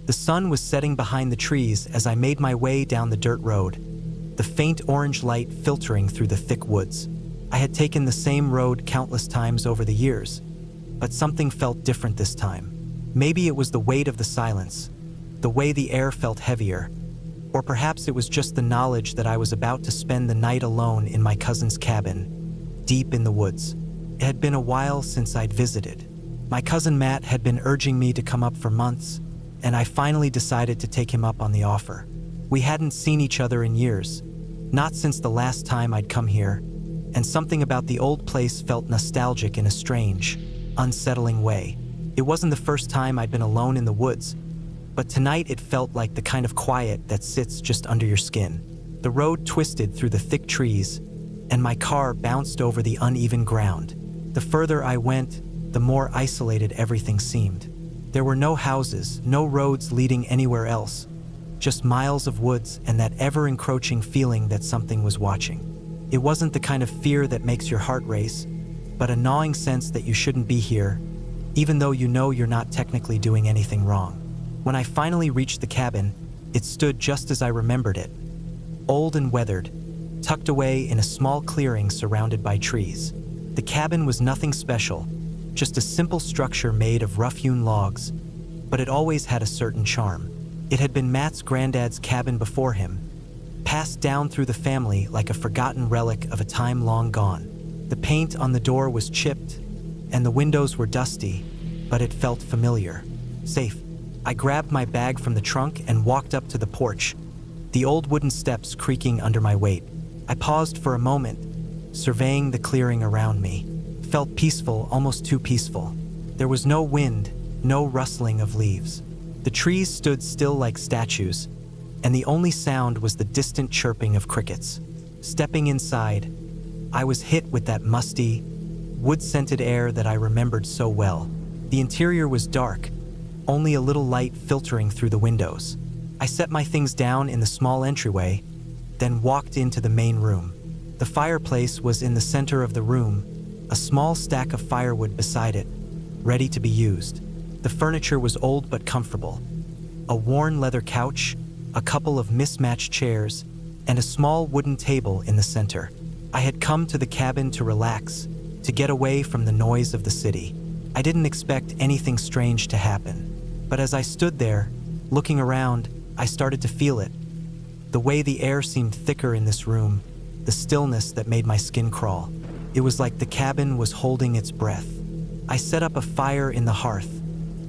The sun was setting behind the trees as I made my way down the dirt road, the faint orange light filtering through the thick woods. I had taken the same road countless times over the years, but something felt different this time. Maybe it was the weight of the silence, the way the air felt heavier, or perhaps it was just the knowledge that I was about to spend the night alone in my cousin's cabin, deep in the woods. It had been a while since I'd visited. My cousin Matt had been urging me to come up for months, and I finally decided to take him up on the offer. We hadn't seen each other in years, not since the last time I'd come here, and something about the old place felt nostalgic in a strange, unsettling way. It wasn't the first time I'd been alone in the woods, but tonight it felt like the kind of quiet that sits just under your skin. The road twisted through the thick trees, and my car bounced over the uneven ground. The further I went, the more isolated everything seemed. There were no houses, no roads leading anywhere else, just miles of woods and that ever-encroaching feeling that something was watching. It wasn't the kind of fear that makes your heart race, but a gnawing sense that you shouldn't be here, even though you know you're not technically doing anything wrong. When I finally reached the cabin, it stood just as I remembered it, old and weathered, tucked away in a small clearing surrounded by trees. The cabin was nothing special, just a simple structure made of rough-hewn logs, but it always had a certain charm. It had been Matt's granddad's cabin before him, passed down through the family like a forgotten relic of a time long gone. The paint on the door was chipped, and the windows were dusty, but it felt familiar, safe. I grabbed my bag from the trunk and walked up to the porch, the old wooden steps creaking under my weight. I paused for a moment, surveying the clearing around me. It felt peaceful, almost too peaceful. There was no wind, no rustling of leaves. The trees stood still like statues, and the only sound was the distant chirping of crickets. Stepping inside, I was hit with that musty, wood-scented air that I remembered so well. The interior was dark, only a little light filtering through the windows. I set my things down in the small entryway, then walked into the main room. The fireplace was in the center of the room, a small stack of firewood beside it, ready to be used. The furniture was old but comfortable. A worn leather couch, a couple of mismatched chairs, and a small wooden table in the center. I had come to the cabin to relax, to get away from the noise of the city. I didn't expect anything strange to happen. But as I stood there, looking around, I started to feel it. The way the air seemed thicker in this room, the stillness that made my skin crawl. It was like the cabin was holding its breath. I set up a fire in the hearth,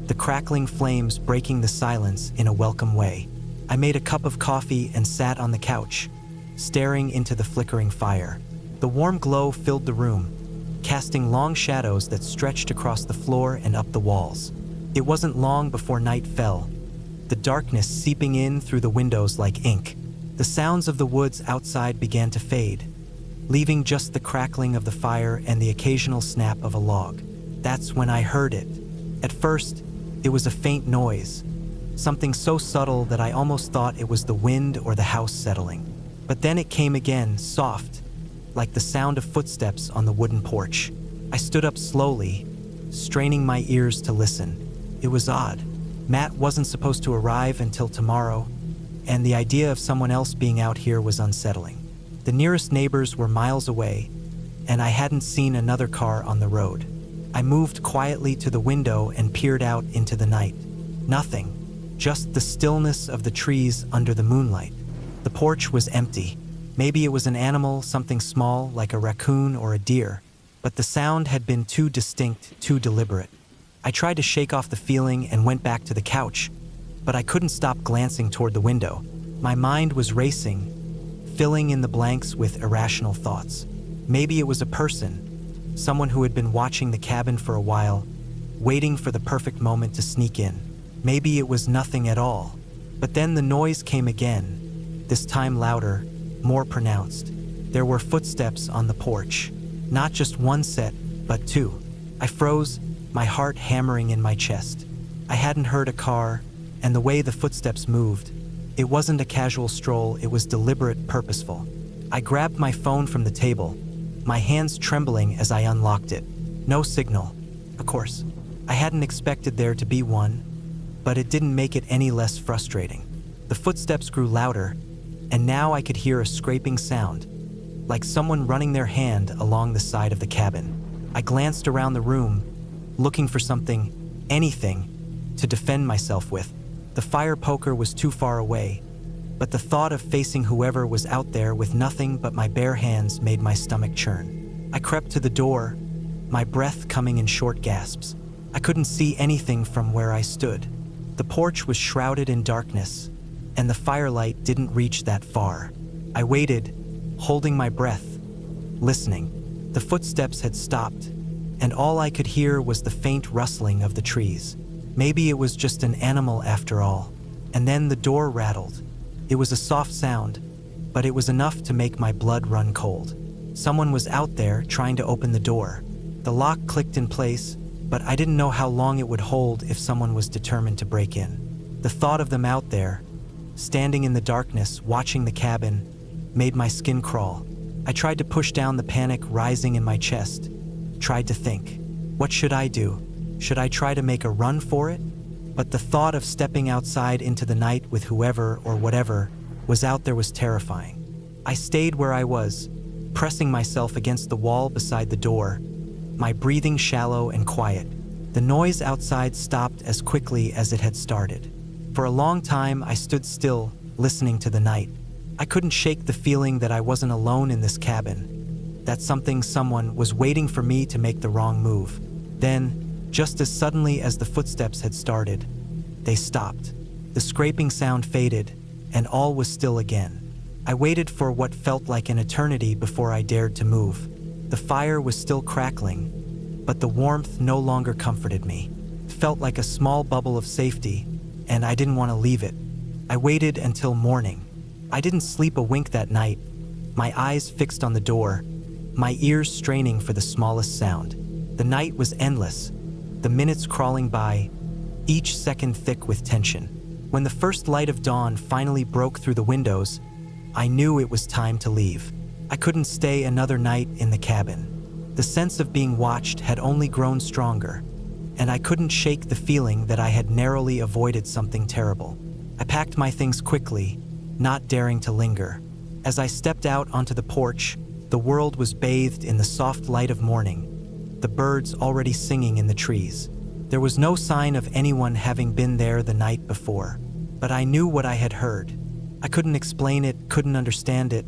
the crackling flames breaking the silence in a welcome way. I made a cup of coffee and sat on the couch, staring into the flickering fire. The warm glow filled the room, casting long shadows that stretched across the floor and up the walls. It wasn't long before night fell, the darkness seeping in through the windows like ink. The sounds of the woods outside began to fade, leaving just the crackling of the fire and the occasional snap of a log. That's when I heard it. At first, it was a faint noise, something so subtle that I almost thought it was the wind or the house settling. But then it came again, soft, like the sound of footsteps on the wooden porch. I stood up slowly, straining my ears to listen. It was odd. Matt wasn't supposed to arrive until tomorrow, and the idea of someone else being out here was unsettling. The nearest neighbors were miles away, and I hadn't seen another car on the road. I moved quietly to the window and peered out into the night. Nothing, just the stillness of the trees under the moonlight. The porch was empty. Maybe it was an animal, something small like a raccoon or a deer, but the sound had been too distinct, too deliberate. I tried to shake off the feeling and went back to the couch, but I couldn't stop glancing toward the window. My mind was racing, filling in the blanks with irrational thoughts. Maybe it was a person, someone who had been watching the cabin for a while, waiting for the perfect moment to sneak in. Maybe it was nothing at all. But then the noise came again, this time louder, more pronounced. There were footsteps on the porch, not just one set, but two. I froze, my heart hammering in my chest. I hadn't heard a car, and the way the footsteps moved, it wasn't a casual stroll, it was deliberate, purposeful. I grabbed my phone from the table, my hands trembling as I unlocked it. No signal. Of course, I hadn't expected there to be one. but it didn't make it any less frustrating. The footsteps grew louder, and now I could hear a scraping sound, like someone running their hand along the side of the cabin. I glanced around the room, looking for something, anything, to defend myself with. The fire poker was too far away, but the thought of facing whoever was out there with nothing but my bare hands made my stomach churn. I crept to the door, my breath coming in short gasps. I couldn't see anything from where I stood. The porch was shrouded in darkness, and the firelight didn't reach that far. I waited, holding my breath, listening. The footsteps had stopped, and all I could hear was the faint rustling of the trees. Maybe it was just an animal after all. And then the door rattled. It was a soft sound, but it was enough to make my blood run cold. Someone was out there trying to open the door. The lock clicked in place, but I didn't know how long it would hold if someone was determined to break in. The thought of them out there, standing in the darkness, watching the cabin, made my skin crawl. I tried to push down the panic rising in my chest, tried to think, what should I do? Should I try to make a run for it? But the thought of stepping outside into the night with whoever or whatever was out there was terrifying. I stayed where I was, pressing myself against the wall beside the door, my breathing shallow and quiet. The noise outside stopped as quickly as it had started. For a long time, I stood still, listening to the night. I couldn't shake the feeling that I wasn't alone in this cabin, that someone was waiting for me to make the wrong move. Then, just as suddenly as the footsteps had started, they stopped. The scraping sound faded, and all was still again. I waited for what felt like an eternity before I dared to move. The fire was still crackling, but the warmth no longer comforted me. It felt like a small bubble of safety, and I didn't want to leave it. I waited until morning. I didn't sleep a wink that night, my eyes fixed on the door, my ears straining for the smallest sound. The night was endless, the minutes crawling by, each second thick with tension. When the first light of dawn finally broke through the windows, I knew it was time to leave. I couldn't stay another night in the cabin. The sense of being watched had only grown stronger, and I couldn't shake the feeling that I had narrowly avoided something terrible. I packed my things quickly, not daring to linger. As I stepped out onto the porch, the world was bathed in the soft light of morning, the birds already singing in the trees. There was no sign of anyone having been there the night before, but I knew what I had heard. I couldn't explain it, couldn't understand it,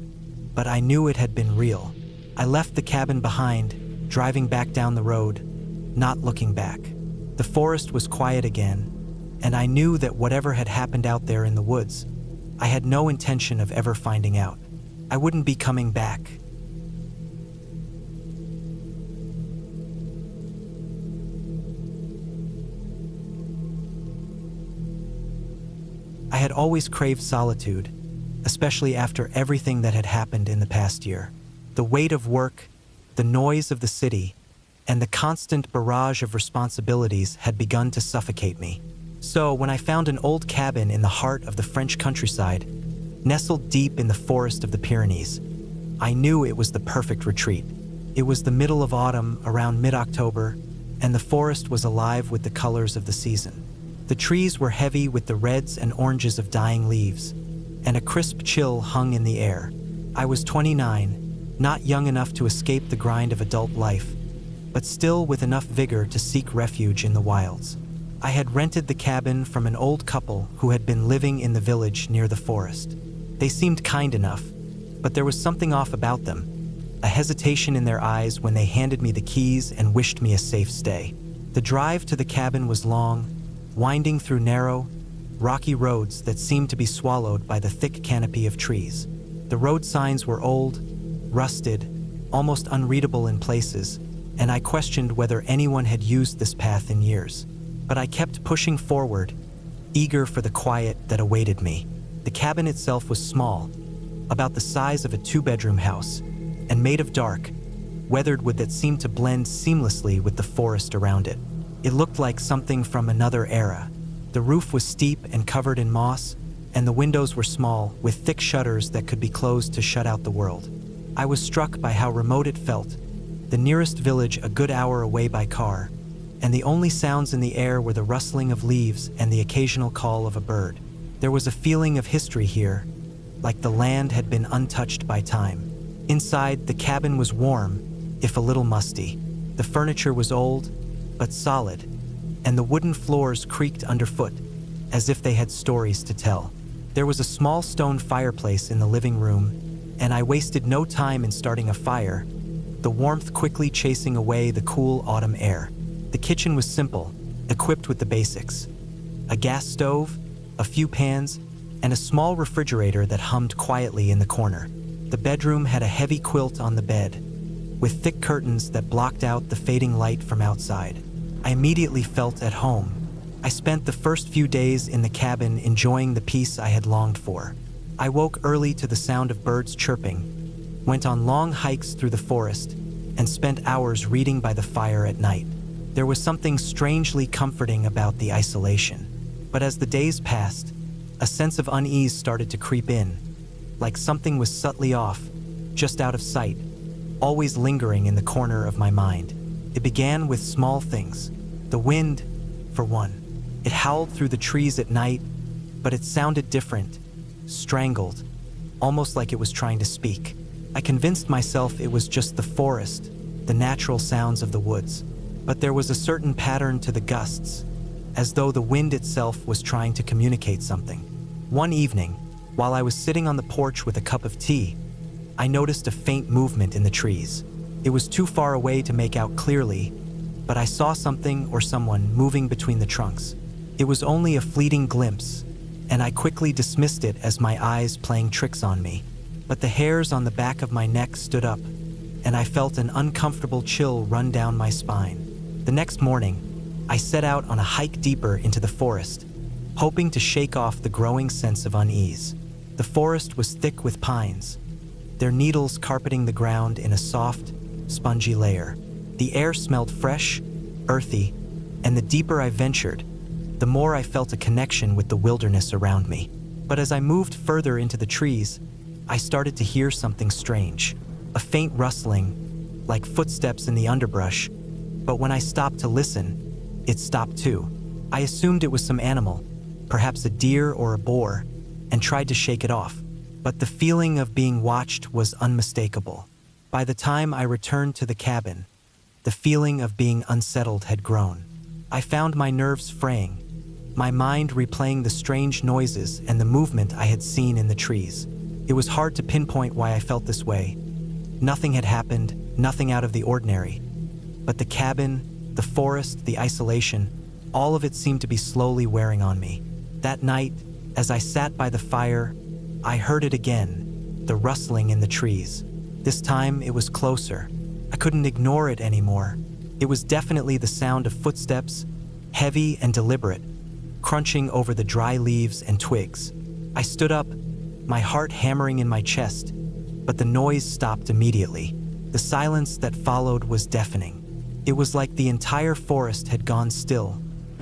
but I knew it had been real. I left the cabin behind, driving back down the road, not looking back. The forest was quiet again, and I knew that whatever had happened out there in the woods, I had no intention of ever finding out. I wouldn't be coming back. I had always craved solitude, especially after everything that had happened in the past year. The weight of work, the noise of the city, and the constant barrage of responsibilities had begun to suffocate me. So when I found an old cabin in the heart of the French countryside, nestled deep in the forest of the Pyrenees, I knew it was the perfect retreat. It was the middle of autumn, around mid-October, and the forest was alive with the colors of the season. The trees were heavy with the reds and oranges of dying leaves, and a crisp chill hung in the air. I was 29, not young enough to escape the grind of adult life, but still with enough vigor to seek refuge in the wilds. I had rented the cabin from an old couple who had been living in the village near the forest. They seemed kind enough, but there was something off about them, a hesitation in their eyes when they handed me the keys and wished me a safe stay. The drive to the cabin was long, winding through narrow, rocky roads that seemed to be swallowed by the thick canopy of trees. The road signs were old, rusted, almost unreadable in places, and I questioned whether anyone had used this path in years. But I kept pushing forward, eager for the quiet that awaited me. The cabin itself was small, about the size of a two-bedroom house, and made of dark, weathered wood that seemed to blend seamlessly with the forest around it. It looked like something from another era. The roof was steep and covered in moss, and the windows were small, with thick shutters that could be closed to shut out the world. I was struck by how remote it felt, the nearest village a good hour away by car, and the only sounds in the air were the rustling of leaves and the occasional call of a bird. There was a feeling of history here, like the land had been untouched by time. Inside, the cabin was warm, if a little musty. The furniture was old, but solid, and the wooden floors creaked underfoot, as if they had stories to tell. There was a small stone fireplace in the living room, and I wasted no time in starting a fire, the warmth quickly chasing away the cool autumn air. The kitchen was simple, equipped with the basics: a gas stove, a few pans, and a small refrigerator that hummed quietly in the corner. The bedroom had a heavy quilt on the bed, with thick curtains that blocked out the fading light from outside. I immediately felt at home. I spent the first few days in the cabin enjoying the peace I had longed for. I woke early to the sound of birds chirping, went on long hikes through the forest, and spent hours reading by the fire at night. There was something strangely comforting about the isolation. But as the days passed, a sense of unease started to creep in, like something was subtly off, just out of sight, always lingering in the corner of my mind. It began with small things. The wind, for one. It howled through the trees at night, but it sounded different, strangled, almost like it was trying to speak. I convinced myself it was just the forest, the natural sounds of the woods. But there was a certain pattern to the gusts, as though the wind itself was trying to communicate something. One evening, while I was sitting on the porch with a cup of tea, I noticed a faint movement in the trees. It was too far away to make out clearly, but I saw something or someone moving between the trunks. It was only a fleeting glimpse, and I quickly dismissed it as my eyes playing tricks on me. But the hairs on the back of my neck stood up, and I felt an uncomfortable chill run down my spine. The next morning, I set out on a hike deeper into the forest, hoping to shake off the growing sense of unease. The forest was thick with pines, their needles carpeting the ground in a soft, spongy layer. The air smelled fresh, earthy, and the deeper I ventured, the more I felt a connection with the wilderness around me. But as I moved further into the trees, I started to hear something strange, a faint rustling, like footsteps in the underbrush. But when I stopped to listen, it stopped too. I assumed it was some animal, perhaps a deer or a boar, and tried to shake it off. But the feeling of being watched was unmistakable. By the time I returned to the cabin, the feeling of being unsettled had grown. I found my nerves fraying, my mind replaying the strange noises and the movement I had seen in the trees. It was hard to pinpoint why I felt this way. Nothing had happened, nothing out of the ordinary. But the cabin, the forest, the isolation, all of it seemed to be slowly wearing on me. That night, as I sat by the fire, I heard it again, the rustling in the trees. This time it was closer. I couldn't ignore it anymore. It was definitely the sound of footsteps, heavy and deliberate, crunching over the dry leaves and twigs. I stood up, my heart hammering in my chest, but the noise stopped immediately. The silence that followed was deafening. It was like the entire forest had gone still,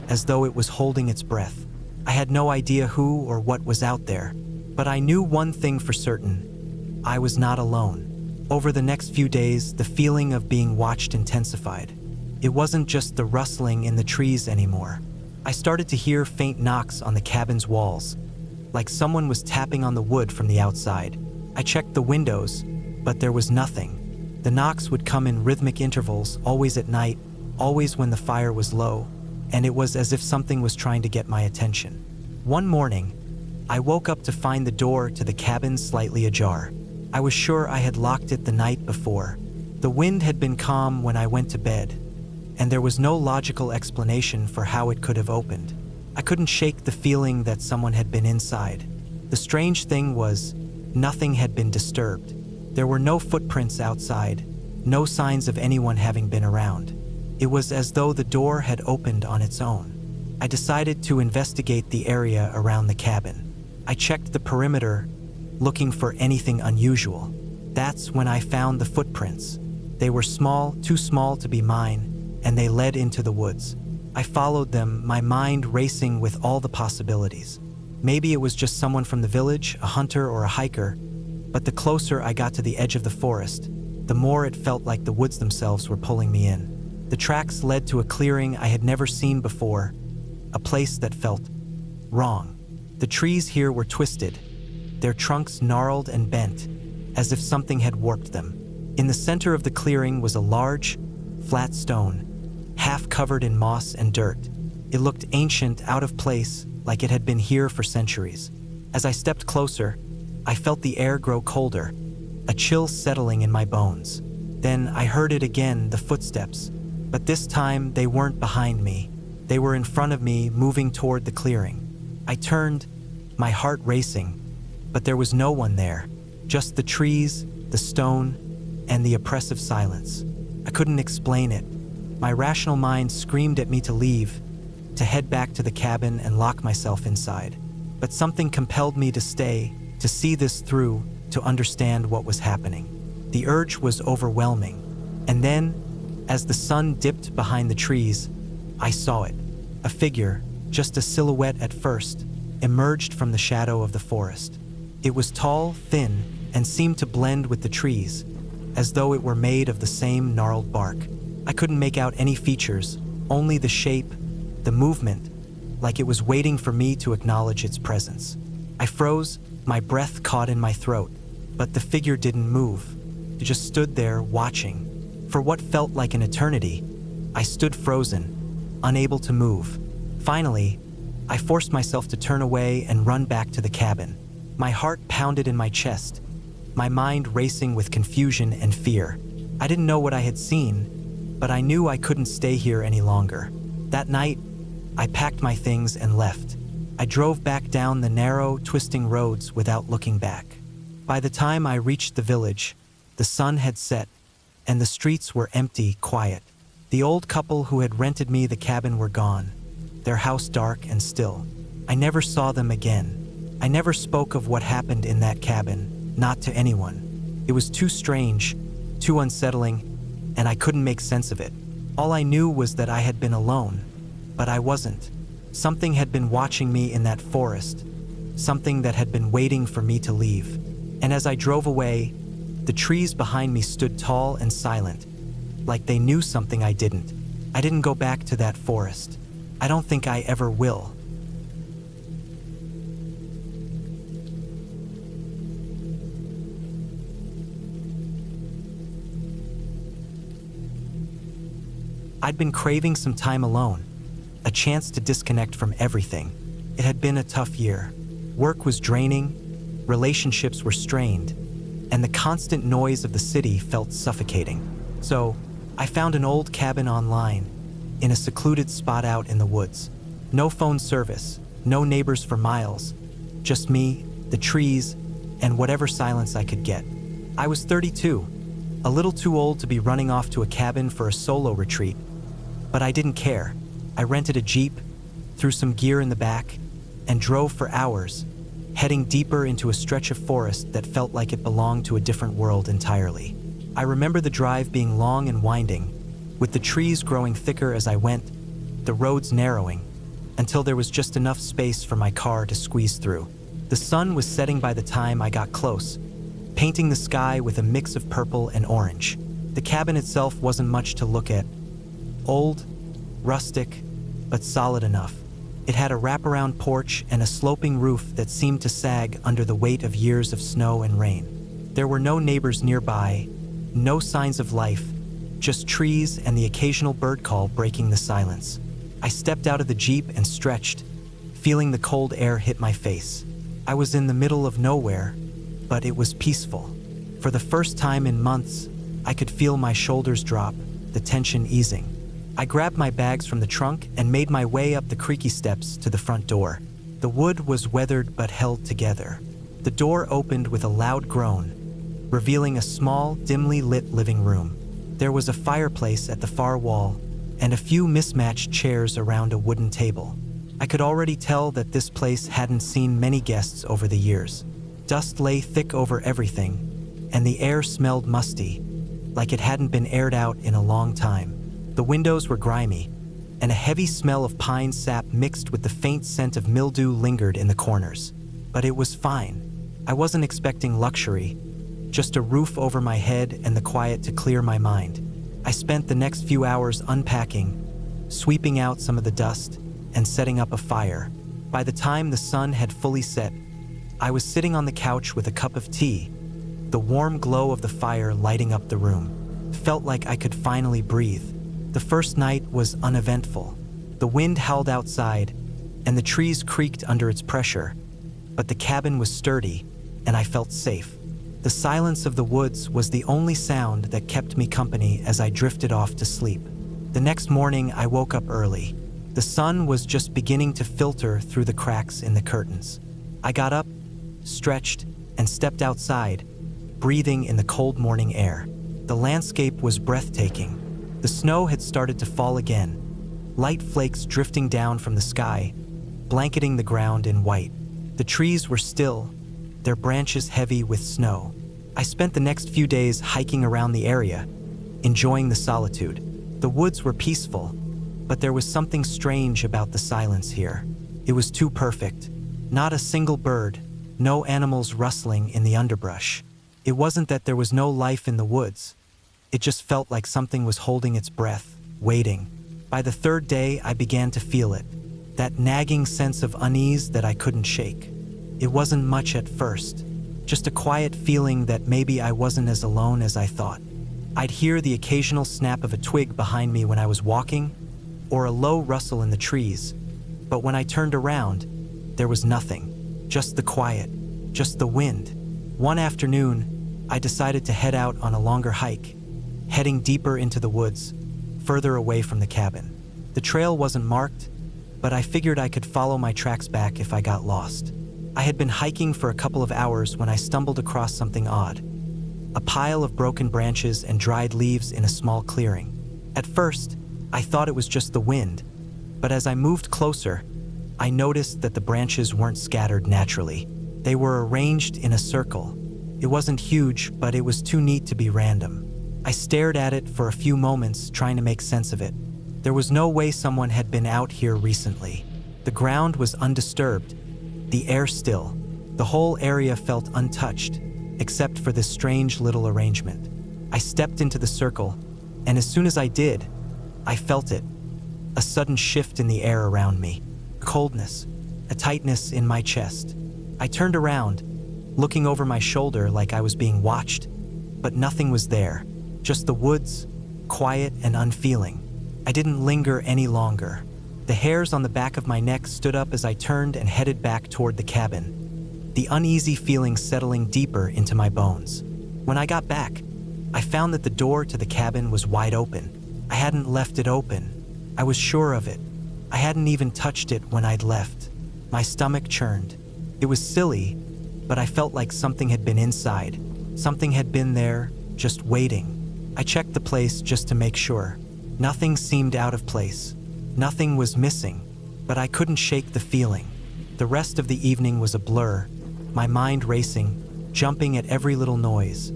as though it was holding its breath. I had no idea who or what was out there, but I knew one thing for certain: I was not alone. Over the next few days, the feeling of being watched intensified. It wasn't just the rustling in the trees anymore. I started to hear faint knocks on the cabin's walls, like someone was tapping on the wood from the outside. I checked the windows, but there was nothing. The knocks would come in rhythmic intervals, always at night, always when the fire was low, and it was as if something was trying to get my attention. One morning, I woke up to find the door to the cabin slightly ajar. I was sure I had locked it the night before. The wind had been calm when I went to bed, and there was no logical explanation for how it could have opened. I couldn't shake the feeling that someone had been inside. The strange thing was, nothing had been disturbed. There were no footprints outside, no signs of anyone having been around. It was as though the door had opened on its own. I decided to investigate the area around the cabin. I checked the perimeter, looking for anything unusual. That's when I found the footprints. They were small, too small to be mine, and they led into the woods. I followed them, my mind racing with all the possibilities. Maybe it was just someone from the village, a hunter or a hiker, but the closer I got to the edge of the forest, the more it felt like the woods themselves were pulling me in. The tracks led to a clearing I had never seen before, a place that felt wrong. The trees here were twisted, their trunks gnarled and bent, as if something had warped them. In the center of the clearing was a large, flat stone, half covered in moss and dirt. It looked ancient, out of place, like it had been here for centuries. As I stepped closer, I felt the air grow colder, a chill settling in my bones. Then I heard it again, the footsteps. But this time, they weren't behind me. They were in front of me, moving toward the clearing. I turned, my heart racing, but there was no one there. Just the trees, the stone, and the oppressive silence. I couldn't explain it. My rational mind screamed at me to leave, to head back to the cabin and lock myself inside. But something compelled me to stay, to see this through, to understand what was happening. The urge was overwhelming. And then, as the sun dipped behind the trees, I saw it. A figure, just a silhouette at first, emerged from the shadow of the forest. It was tall, thin, and seemed to blend with the trees, as though it were made of the same gnarled bark. I couldn't make out any features, only the shape, the movement, like it was waiting for me to acknowledge its presence. I froze, my breath caught in my throat, but the figure didn't move. It just stood there, watching. For what felt like an eternity, I stood frozen, unable to move. Finally, I forced myself to turn away and run back to the cabin. My heart pounded in my chest, my mind racing with confusion and fear. I didn't know what I had seen, but I knew I couldn't stay here any longer. That night, I packed my things and left. I drove back down the narrow, twisting roads without looking back. By the time I reached the village, the sun had set, and the streets were empty, quiet. The old couple who had rented me the cabin were gone, their house dark and still. I never saw them again. I never spoke of what happened in that cabin. Not to anyone. It was too strange, too unsettling, and I couldn't make sense of it. All I knew was that I had been alone, but I wasn't. Something had been watching me in that forest, something that had been waiting for me to leave. And as I drove away, the trees behind me stood tall and silent, like they knew something I didn't. I didn't go back to that forest. I don't think I ever will. I'd been craving some time alone, a chance to disconnect from everything. It had been a tough year. Work was draining, relationships were strained, and the constant noise of the city felt suffocating. So, I found an old cabin online, in a secluded spot out in the woods. No phone service, no neighbors for miles, just me, the trees, and whatever silence I could get. I was 32, a little too old to be running off to a cabin for a solo retreat, but I didn't care. I rented a Jeep, threw some gear in the back, and drove for hours, heading deeper into a stretch of forest that felt like it belonged to a different world entirely. I remember the drive being long and winding, with the trees growing thicker as I went, the roads narrowing, until there was just enough space for my car to squeeze through. The sun was setting by the time I got close, painting the sky with a mix of purple and orange. The cabin itself wasn't much to look at. Old, rustic, but solid enough. It had a wraparound porch and a sloping roof that seemed to sag under the weight of years of snow and rain. There were no neighbors nearby, no signs of life, just trees and the occasional bird call breaking the silence. I stepped out of the Jeep and stretched, feeling the cold air hit my face. I was in the middle of nowhere, but it was peaceful. For the first time in months, I could feel my shoulders drop, the tension easing. I grabbed my bags from the trunk and made my way up the creaky steps to the front door. The wood was weathered but held together. The door opened with a loud groan, revealing a small, dimly lit living room. There was a fireplace at the far wall and a few mismatched chairs around a wooden table. I could already tell that this place hadn't seen many guests over the years. Dust lay thick over everything, and the air smelled musty, like it hadn't been aired out in a long time. The windows were grimy, and a heavy smell of pine sap mixed with the faint scent of mildew lingered in the corners. But it was fine. I wasn't expecting luxury, just a roof over my head and the quiet to clear my mind. I spent the next few hours unpacking, sweeping out some of the dust, and setting up a fire. By the time the sun had fully set, I was sitting on the couch with a cup of tea, the warm glow of the fire lighting up the room. Felt like I could finally breathe. The first night was uneventful. The wind howled outside, and the trees creaked under its pressure, but the cabin was sturdy, and I felt safe. The silence of the woods was the only sound that kept me company as I drifted off to sleep. The next morning, I woke up early. The sun was just beginning to filter through the cracks in the curtains. I got up, stretched, and stepped outside, breathing in the cold morning air. The landscape was breathtaking. The snow had started to fall again, light flakes drifting down from the sky, blanketing the ground in white. The trees were still, their branches heavy with snow. I spent the next few days hiking around the area, enjoying the solitude. The woods were peaceful, but there was something strange about the silence here. It was too perfect. Not a single bird, no animals rustling in the underbrush. It wasn't that there was no life in the woods. It just felt like something was holding its breath, waiting. By the third day, I began to feel it, that nagging sense of unease that I couldn't shake. It wasn't much at first, just a quiet feeling that maybe I wasn't as alone as I thought. I'd hear the occasional snap of a twig behind me when I was walking, or a low rustle in the trees, but when I turned around, there was nothing, just the quiet, just the wind. One afternoon, I decided to head out on a longer hike, heading deeper into the woods, further away from the cabin. The trail wasn't marked, but I figured I could follow my tracks back if I got lost. I had been hiking for a couple of hours when I stumbled across something odd. A pile of broken branches and dried leaves in a small clearing. At first, I thought it was just the wind, but as I moved closer, I noticed that the branches weren't scattered naturally. They were arranged in a circle. It wasn't huge, but it was too neat to be random. I stared at it for a few moments, trying to make sense of it. There was no way someone had been out here recently. The ground was undisturbed, the air still. The whole area felt untouched, except for this strange little arrangement. I stepped into the circle, and as soon as I did, I felt it. A sudden shift in the air around me. Coldness, a tightness in my chest. I turned around, looking over my shoulder like I was being watched, but nothing was there. Just the woods, quiet and unfeeling. I didn't linger any longer. The hairs on the back of my neck stood up as I turned and headed back toward the cabin, the uneasy feeling settling deeper into my bones. When I got back, I found that the door to the cabin was wide open. I hadn't left it open. I was sure of it. I hadn't even touched it when I'd left. My stomach churned. It was silly, but I felt like something had been inside. Something had been there, just waiting. I checked the place just to make sure. Nothing seemed out of place. Nothing was missing, but I couldn't shake the feeling. The rest of the evening was a blur, my mind racing, jumping at every little noise.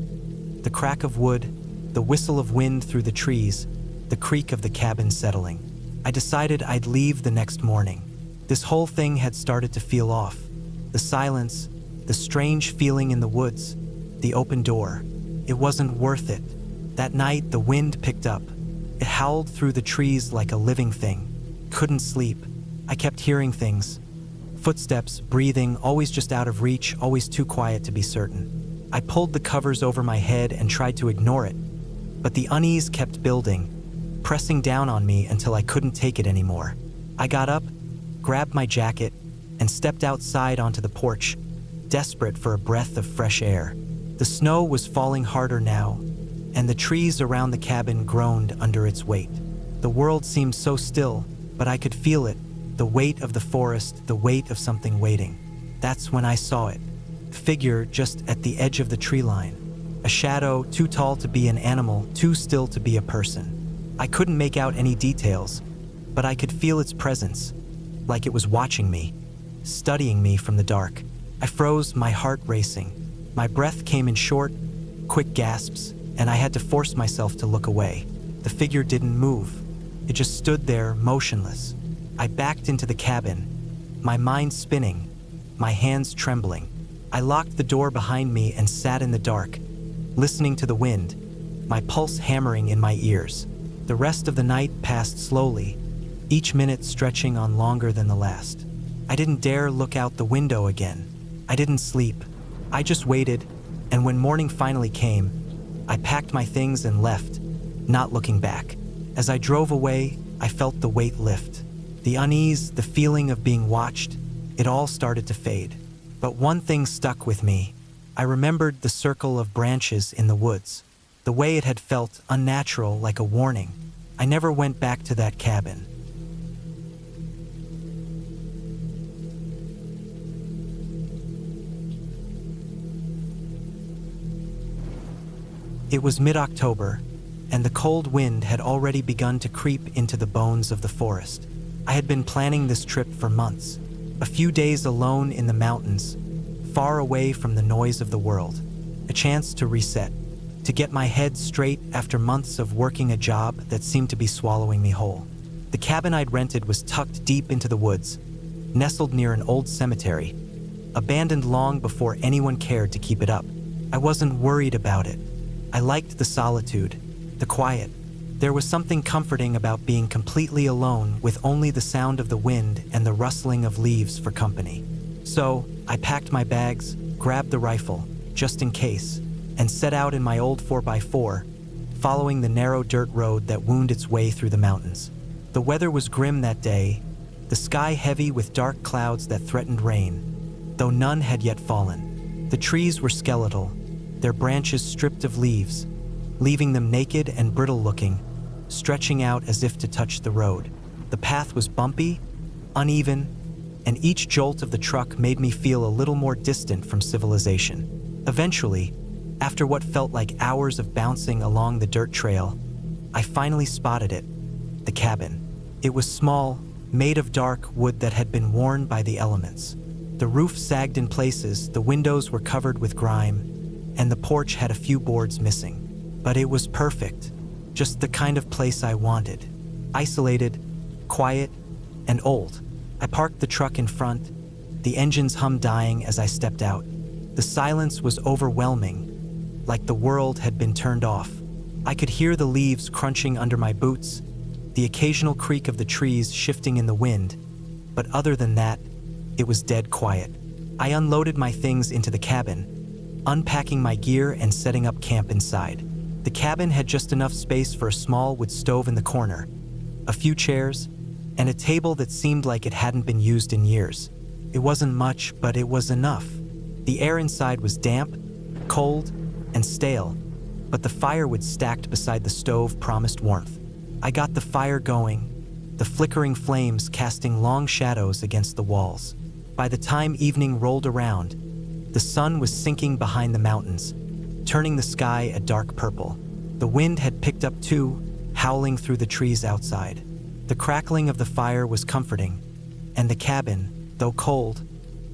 The crack of wood, the whistle of wind through the trees, the creak of the cabin settling. I decided I'd leave the next morning. This whole thing had started to feel off. The silence, the strange feeling in the woods, the open door. It wasn't worth it. That night, the wind picked up. It howled through the trees like a living thing. Couldn't sleep. I kept hearing things. Footsteps, breathing, always just out of reach, always too quiet to be certain. I pulled the covers over my head and tried to ignore it, but the unease kept building, pressing down on me until I couldn't take it anymore. I got up, grabbed my jacket, and stepped outside onto the porch, desperate for a breath of fresh air. The snow was falling harder now, and the trees around the cabin groaned under its weight. The world seemed so still, but I could feel it, the weight of the forest, the weight of something waiting. That's when I saw it. A figure just at the edge of the tree line. A shadow too tall to be an animal, too still to be a person. I couldn't make out any details, but I could feel its presence, like it was watching me, studying me from the dark. I froze, my heart racing. My breath came in short, quick gasps, and I had to force myself to look away. The figure didn't move. It just stood there, motionless. I backed into the cabin, my mind spinning, my hands trembling. I locked the door behind me and sat in the dark, listening to the wind, my pulse hammering in my ears. The rest of the night passed slowly, each minute stretching on longer than the last. I didn't dare look out the window again. I didn't sleep. I just waited, and when morning finally came, I packed my things and left, not looking back. As I drove away, I felt the weight lift. The unease, the feeling of being watched, it all started to fade. But one thing stuck with me. I remembered the circle of branches in the woods, the way it had felt unnatural, like a warning. I never went back to that cabin. It was mid-October, and the cold wind had already begun to creep into the bones of the forest. I had been planning this trip for months, a few days alone in the mountains, far away from the noise of the world, a chance to reset, to get my head straight after months of working a job that seemed to be swallowing me whole. The cabin I'd rented was tucked deep into the woods, nestled near an old cemetery, abandoned long before anyone cared to keep it up. I wasn't worried about it. I liked the solitude, the quiet. There was something comforting about being completely alone with only the sound of the wind and the rustling of leaves for company. So, I packed my bags, grabbed the rifle, just in case, and set out in my old 4x4, following the narrow dirt road that wound its way through the mountains. The weather was grim that day, the sky heavy with dark clouds that threatened rain, though none had yet fallen. The trees were skeletal, their branches stripped of leaves, leaving them naked and brittle-looking, stretching out as if to touch the road. The path was bumpy, uneven, and each jolt of the truck made me feel a little more distant from civilization. Eventually, after what felt like hours of bouncing along the dirt trail, I finally spotted it, the cabin. It was small, made of dark wood that had been worn by the elements. The roof sagged in places, the windows were covered with grime, and the porch had a few boards missing. But it was perfect, just the kind of place I wanted. Isolated, quiet, and old. I parked the truck in front, the engine's hum dying as I stepped out. The silence was overwhelming, like the world had been turned off. I could hear the leaves crunching under my boots, the occasional creak of the trees shifting in the wind, but other than that, it was dead quiet. I unloaded my things into the cabin, unpacking my gear and setting up camp inside. The cabin had just enough space for a small wood stove in the corner, a few chairs, and a table that seemed like it hadn't been used in years. It wasn't much, but it was enough. The air inside was damp, cold, and stale, but the firewood stacked beside the stove promised warmth. I got the fire going, the flickering flames casting long shadows against the walls. By the time evening rolled around, the sun was sinking behind the mountains, turning the sky a dark purple. The wind had picked up too, howling through the trees outside. The crackling of the fire was comforting, and the cabin, though cold,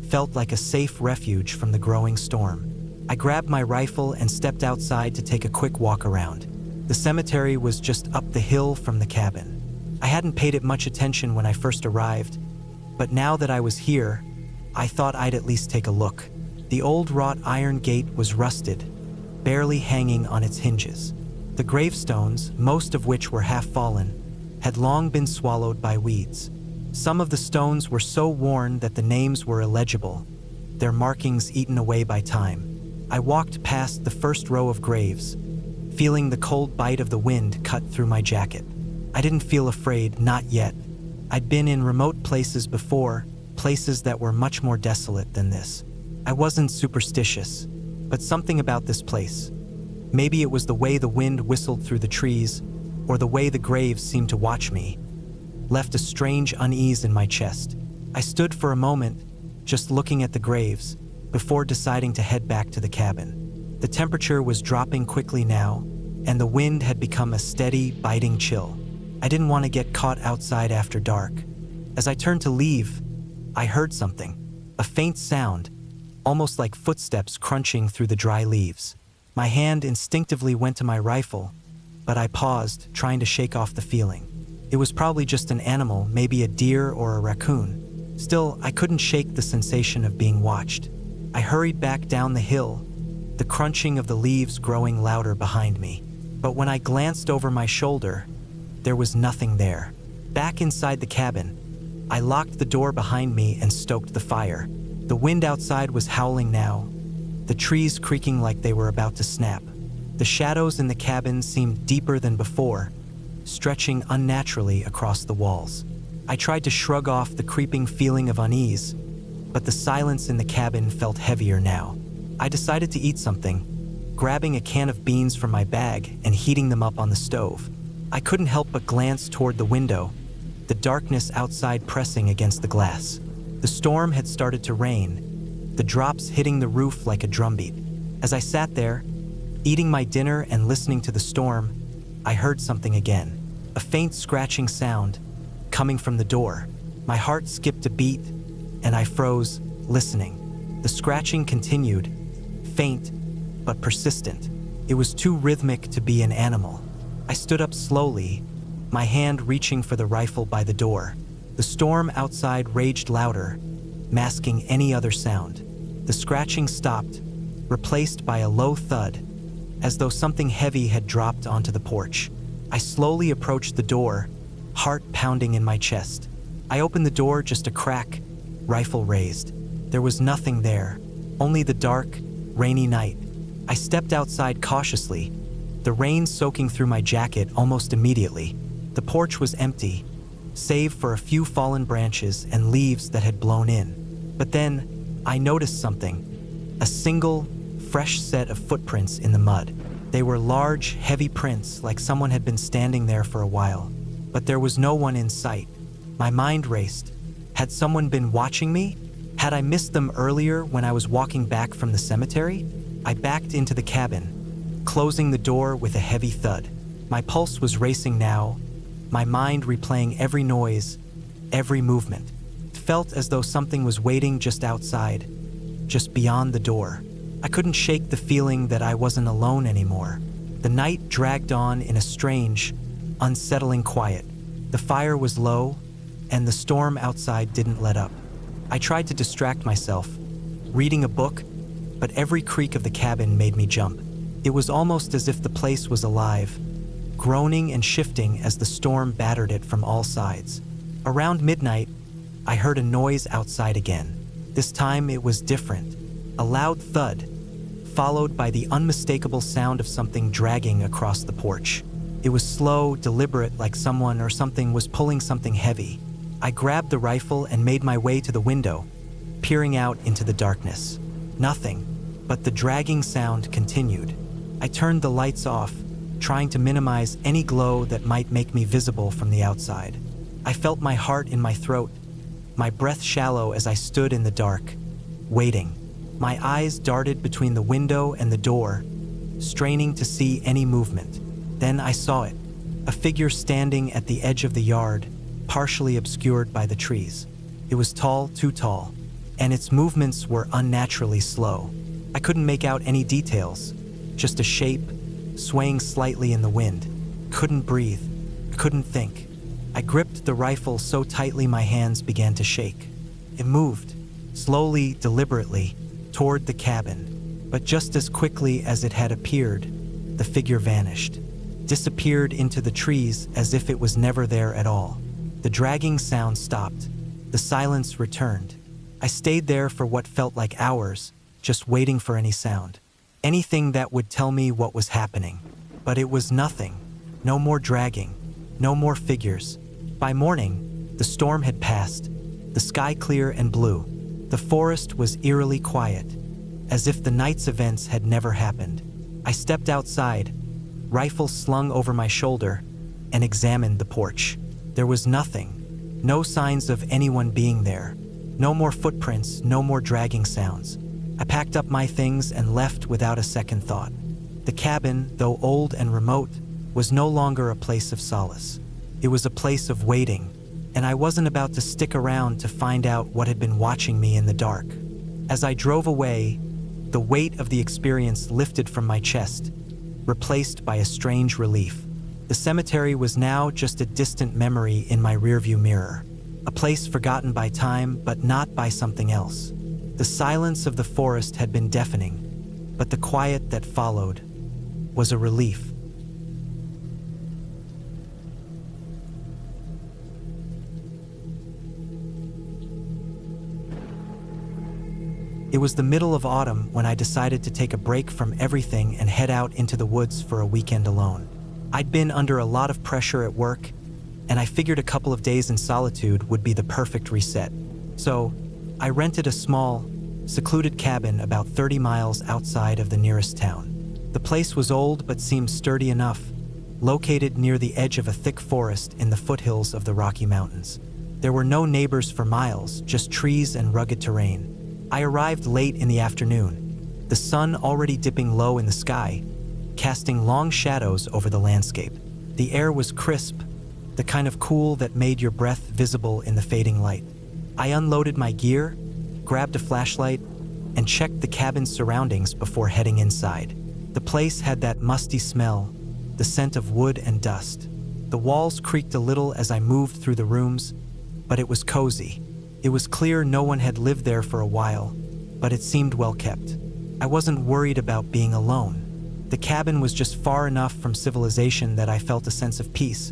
felt like a safe refuge from the growing storm. I grabbed my rifle and stepped outside to take a quick walk around. The cemetery was just up the hill from the cabin. I hadn't paid it much attention when I first arrived, but now that I was here, I thought I'd at least take a look. The old wrought iron gate was rusted, barely hanging on its hinges. The gravestones, most of which were half fallen, had long been swallowed by weeds. Some of the stones were so worn that the names were illegible, their markings eaten away by time. I walked past the first row of graves, feeling the cold bite of the wind cut through my jacket. I didn't feel afraid, not yet. I'd been in remote places before, places that were much more desolate than this. I wasn't superstitious, but something about this place. Maybe it was the way the wind whistled through the trees, or the way the graves seemed to watch me, left a strange unease in my chest. I stood for a moment, just looking at the graves, before deciding to head back to the cabin. The temperature was dropping quickly now, and the wind had become a steady, biting chill. I didn't want to get caught outside after dark. As I turned to leave, I heard something, a faint sound, almost like footsteps crunching through the dry leaves. My hand instinctively went to my rifle, but I paused, trying to shake off the feeling. It was probably just an animal, maybe a deer or a raccoon. Still, I couldn't shake the sensation of being watched. I hurried back down the hill, the crunching of the leaves growing louder behind me. But when I glanced over my shoulder, there was nothing there. Back inside the cabin, I locked the door behind me and stoked the fire. The wind outside was howling now, the trees creaking like they were about to snap. The shadows in the cabin seemed deeper than before, stretching unnaturally across the walls. I tried to shrug off the creeping feeling of unease, but the silence in the cabin felt heavier now. I decided to eat something, grabbing a can of beans from my bag and heating them up on the stove. I couldn't help but glance toward the window, the darkness outside pressing against the glass. The storm had started to rain, the drops hitting the roof like a drumbeat. As I sat there, eating my dinner and listening to the storm, I heard something again, a faint scratching sound coming from the door. My heart skipped a beat, and I froze, listening. The scratching continued, faint but persistent. It was too rhythmic to be an animal. I stood up slowly, my hand reaching for the rifle by the door. The storm outside raged louder, masking any other sound. The scratching stopped, replaced by a low thud, as though something heavy had dropped onto the porch. I slowly approached the door, heart pounding in my chest. I opened the door just a crack, rifle raised. There was nothing there, only the dark, rainy night. I stepped outside cautiously, the rain soaking through my jacket almost immediately. The porch was empty, save for a few fallen branches and leaves that had blown in. But then, I noticed something. A single, fresh set of footprints in the mud. They were large, heavy prints like someone had been standing there for a while. But there was no one in sight. My mind raced. Had someone been watching me? Had I missed them earlier when I was walking back from the cemetery? I backed into the cabin, closing the door with a heavy thud. My pulse was racing now, my mind replaying every noise, every movement. It felt as though something was waiting just outside, just beyond the door. I couldn't shake the feeling that I wasn't alone anymore. The night dragged on in a strange, unsettling quiet. The fire was low, and the storm outside didn't let up. I tried to distract myself, reading a book, but every creak of the cabin made me jump. It was almost as if the place was alive, groaning and shifting as the storm battered it from all sides. Around midnight, I heard a noise outside again. This time it was different. A loud thud, followed by the unmistakable sound of something dragging across the porch. It was slow, deliberate, like someone or something was pulling something heavy. I grabbed the rifle and made my way to the window, peering out into the darkness. Nothing, but the dragging sound continued. I turned the lights off, trying to minimize any glow that might make me visible from the outside. I felt my heart in my throat, my breath shallow as I stood in the dark, waiting. My eyes darted between the window and the door, straining to see any movement. Then I saw it, a figure standing at the edge of the yard, partially obscured by the trees. It was tall, too tall, and its movements were unnaturally slow. I couldn't make out any details, just a shape, swaying slightly in the wind. Couldn't breathe, couldn't think. I gripped the rifle so tightly my hands began to shake. It moved, slowly, deliberately, toward the cabin, but just as quickly as it had appeared, the figure vanished, disappeared into the trees as if it was never there at all. The dragging sound stopped. The silence returned. I stayed there for what felt like hours, just waiting for any sound. Anything that would tell me what was happening. But it was nothing. No more dragging. No more figures. By morning, the storm had passed, the sky clear and blue. The forest was eerily quiet, as if the night's events had never happened. I stepped outside, rifle slung over my shoulder, and examined the porch. There was nothing, no signs of anyone being there. No more footprints, no more dragging sounds. I packed up my things and left without a second thought. The cabin, though old and remote, was no longer a place of solace. It was a place of waiting, and I wasn't about to stick around to find out what had been watching me in the dark. As I drove away, the weight of the experience lifted from my chest, replaced by a strange relief. The cemetery was now just a distant memory in my rearview mirror, a place forgotten by time but not by something else. The silence of the forest had been deafening, but the quiet that followed was a relief. It was the middle of autumn when I decided to take a break from everything and head out into the woods for a weekend alone. I'd been under a lot of pressure at work, and I figured a couple of days in solitude would be the perfect reset. So, I rented a small, secluded cabin about 30 miles outside of the nearest town. The place was old but seemed sturdy enough, located near the edge of a thick forest in the foothills of the Rocky Mountains. There were no neighbors for miles, just trees and rugged terrain. I arrived late in the afternoon, the sun already dipping low in the sky, casting long shadows over the landscape. The air was crisp, the kind of cool that made your breath visible in the fading light. I unloaded my gear, grabbed a flashlight, and checked the cabin's surroundings before heading inside. The place had that musty smell, the scent of wood and dust. The walls creaked a little as I moved through the rooms, but it was cozy. It was clear no one had lived there for a while, but it seemed well kept. I wasn't worried about being alone. The cabin was just far enough from civilization that I felt a sense of peace,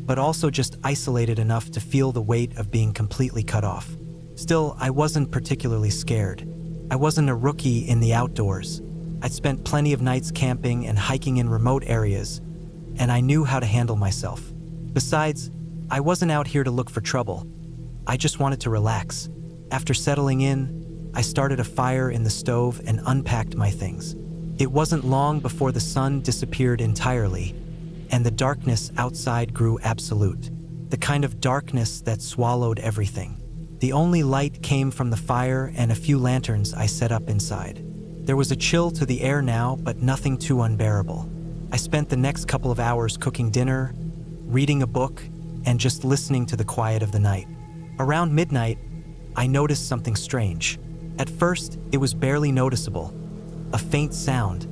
but also just isolated enough to feel the weight of being completely cut off. Still, I wasn't particularly scared. I wasn't a rookie in the outdoors. I'd spent plenty of nights camping and hiking in remote areas, and I knew how to handle myself. Besides, I wasn't out here to look for trouble. I just wanted to relax. After settling in, I started a fire in the stove and unpacked my things. It wasn't long before the sun disappeared entirely, and the darkness outside grew absolute, the kind of darkness that swallowed everything. The only light came from the fire and a few lanterns I set up inside. There was a chill to the air now, but nothing too unbearable. I spent the next couple of hours cooking dinner, reading a book, and just listening to the quiet of the night. Around midnight, I noticed something strange. At first, it was barely noticeable. A faint sound,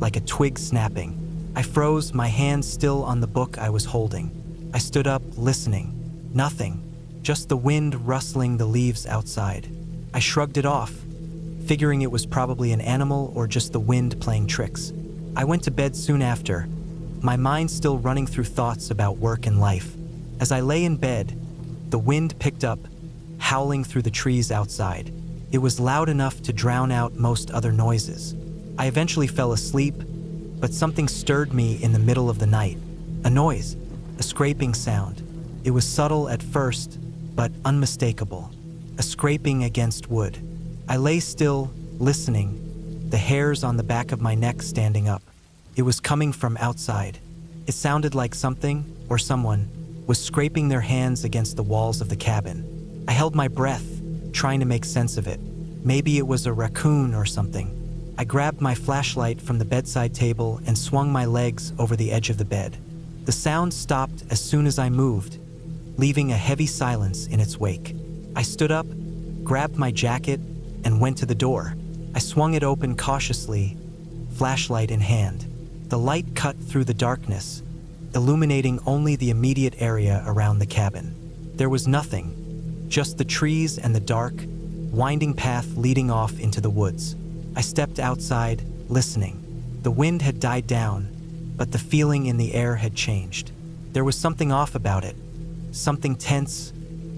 like a twig snapping. I froze, my hands still on the book I was holding. I stood up, listening. Nothing, just the wind rustling the leaves outside. I shrugged it off, figuring it was probably an animal or just the wind playing tricks. I went to bed soon after, my mind still running through thoughts about work and life. As I lay in bed, the wind picked up, howling through the trees outside. It was loud enough to drown out most other noises. I eventually fell asleep, but something stirred me in the middle of the night. A noise, a scraping sound. It was subtle at first, but unmistakable. A scraping against wood. I lay still, listening, the hairs on the back of my neck standing up. It was coming from outside. It sounded like something, or someone, was scraping their hands against the walls of the cabin. I held my breath, trying to make sense of it. Maybe it was a raccoon or something. I grabbed my flashlight from the bedside table and swung my legs over the edge of the bed. The sound stopped as soon as I moved, leaving a heavy silence in its wake. I stood up, grabbed my jacket, and went to the door. I swung it open cautiously, flashlight in hand. The light cut through the darkness, illuminating only the immediate area around the cabin. There was nothing, just the trees and the dark, winding path leading off into the woods. I stepped outside, listening. The wind had died down, but the feeling in the air had changed. There was something off about it, something tense,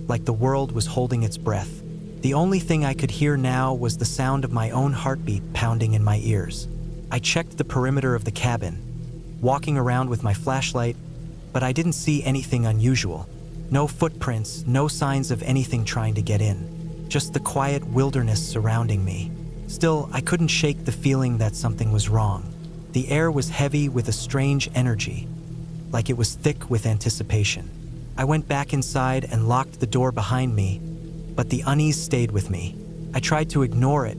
like the world was holding its breath. The only thing I could hear now was the sound of my own heartbeat pounding in my ears. I checked the perimeter of the cabin, walking around with my flashlight, but I didn't see anything unusual. No footprints, no signs of anything trying to get in. Just the quiet wilderness surrounding me. Still, I couldn't shake the feeling that something was wrong. The air was heavy with a strange energy, like it was thick with anticipation. I went back inside and locked the door behind me, but the unease stayed with me. I tried to ignore it,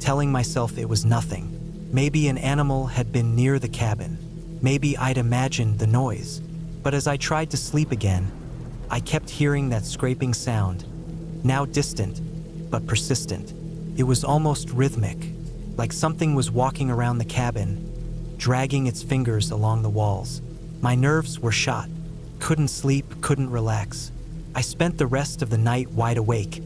telling myself it was nothing. Maybe an animal had been near the cabin. Maybe I'd imagined the noise. But as I tried to sleep again, I kept hearing that scraping sound, now distant, but persistent. It was almost rhythmic, like something was walking around the cabin, dragging its fingers along the walls. My nerves were shot. Couldn't sleep, couldn't relax. I spent the rest of the night wide awake,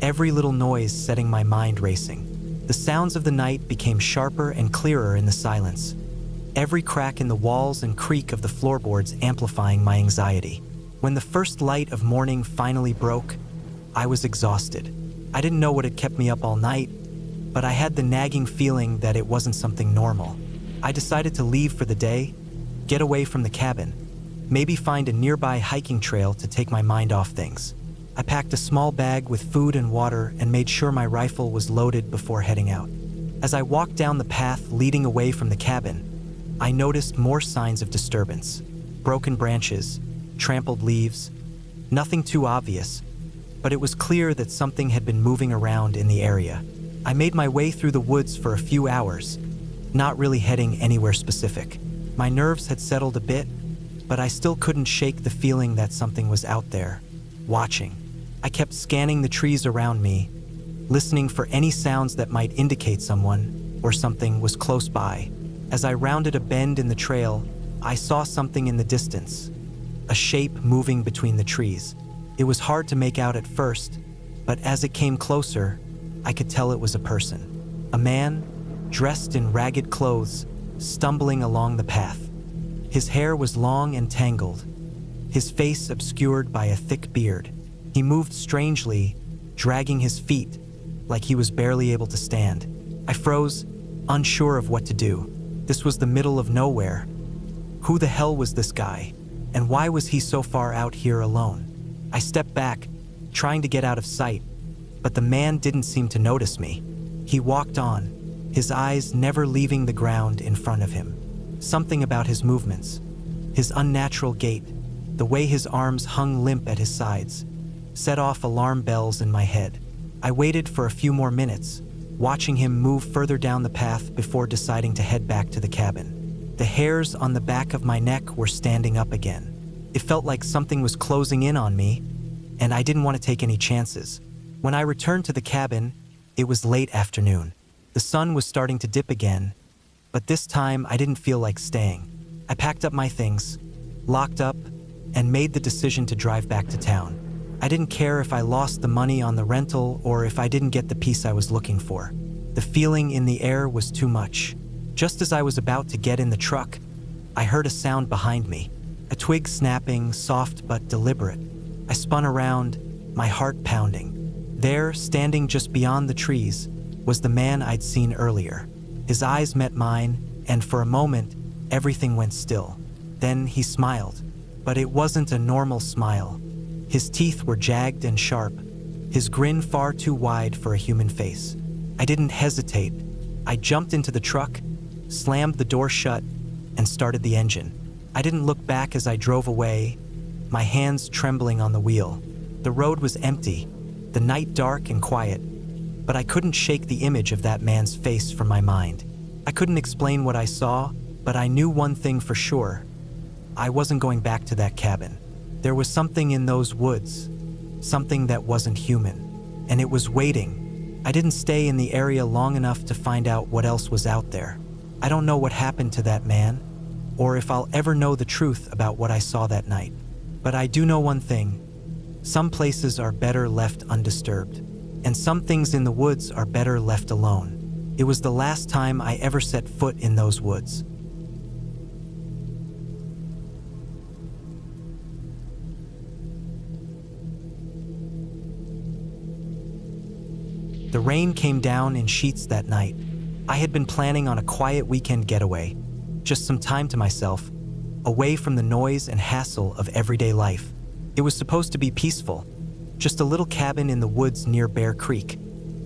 every little noise setting my mind racing. The sounds of the night became sharper and clearer in the silence, every crack in the walls and creak of the floorboards amplifying my anxiety. When the first light of morning finally broke, I was exhausted. I didn't know what had kept me up all night, but I had the nagging feeling that it wasn't something normal. I decided to leave for the day, get away from the cabin, maybe find a nearby hiking trail to take my mind off things. I packed a small bag with food and water and made sure my rifle was loaded before heading out. As I walked down the path leading away from the cabin, I noticed more signs of disturbance. Broken branches, trampled leaves, nothing too obvious, but it was clear that something had been moving around in the area. I made my way through the woods for a few hours, not really heading anywhere specific. My nerves had settled a bit, but I still couldn't shake the feeling that something was out there, watching. I kept scanning the trees around me, listening for any sounds that might indicate someone or something was close by. As I rounded a bend in the trail, I saw something in the distance, a shape moving between the trees. It was hard to make out at first, but as it came closer, I could tell it was a person. A man, dressed in ragged clothes, stumbling along the path. His hair was long and tangled, his face obscured by a thick beard. He moved strangely, dragging his feet, like he was barely able to stand. I froze, unsure of what to do. This was the middle of nowhere. Who the hell was this guy? And why was he so far out here alone? I stepped back, trying to get out of sight, but the man didn't seem to notice me. He walked on, his eyes never leaving the ground in front of him. Something about his movements, his unnatural gait, the way his arms hung limp at his sides, set off alarm bells in my head. I waited for a few more minutes, watching him move further down the path before deciding to head back to the cabin. The hairs on the back of my neck were standing up again. It felt like something was closing in on me, and I didn't want to take any chances. When I returned to the cabin, it was late afternoon. The sun was starting to dip again, but this time I didn't feel like staying. I packed up my things, locked up, and made the decision to drive back to town. I didn't care if I lost the money on the rental or if I didn't get the peace I was looking for. The feeling in the air was too much. Just as I was about to get in the truck, I heard a sound behind me, a twig snapping, soft but deliberate. I spun around, my heart pounding. There, standing just beyond the trees, was the man I'd seen earlier. His eyes met mine, and for a moment, everything went still. Then he smiled, but it wasn't a normal smile. His teeth were jagged and sharp, his grin far too wide for a human face. I didn't hesitate. I jumped into the truck, slammed the door shut, and started the engine. I didn't look back as I drove away, my hands trembling on the wheel. The road was empty, the night dark and quiet, but I couldn't shake the image of that man's face from my mind. I couldn't explain what I saw, but I knew one thing for sure. I wasn't going back to that cabin. There was something in those woods, something that wasn't human, and it was waiting. I didn't stay in the area long enough to find out what else was out there. I don't know what happened to that man, or if I'll ever know the truth about what I saw that night. But I do know one thing. Some places are better left undisturbed, and some things in the woods are better left alone. It was the last time I ever set foot in those woods. The rain came down in sheets that night. I had been planning on a quiet weekend getaway, just some time to myself, away from the noise and hassle of everyday life. It was supposed to be peaceful, just a little cabin in the woods near Bear Creek,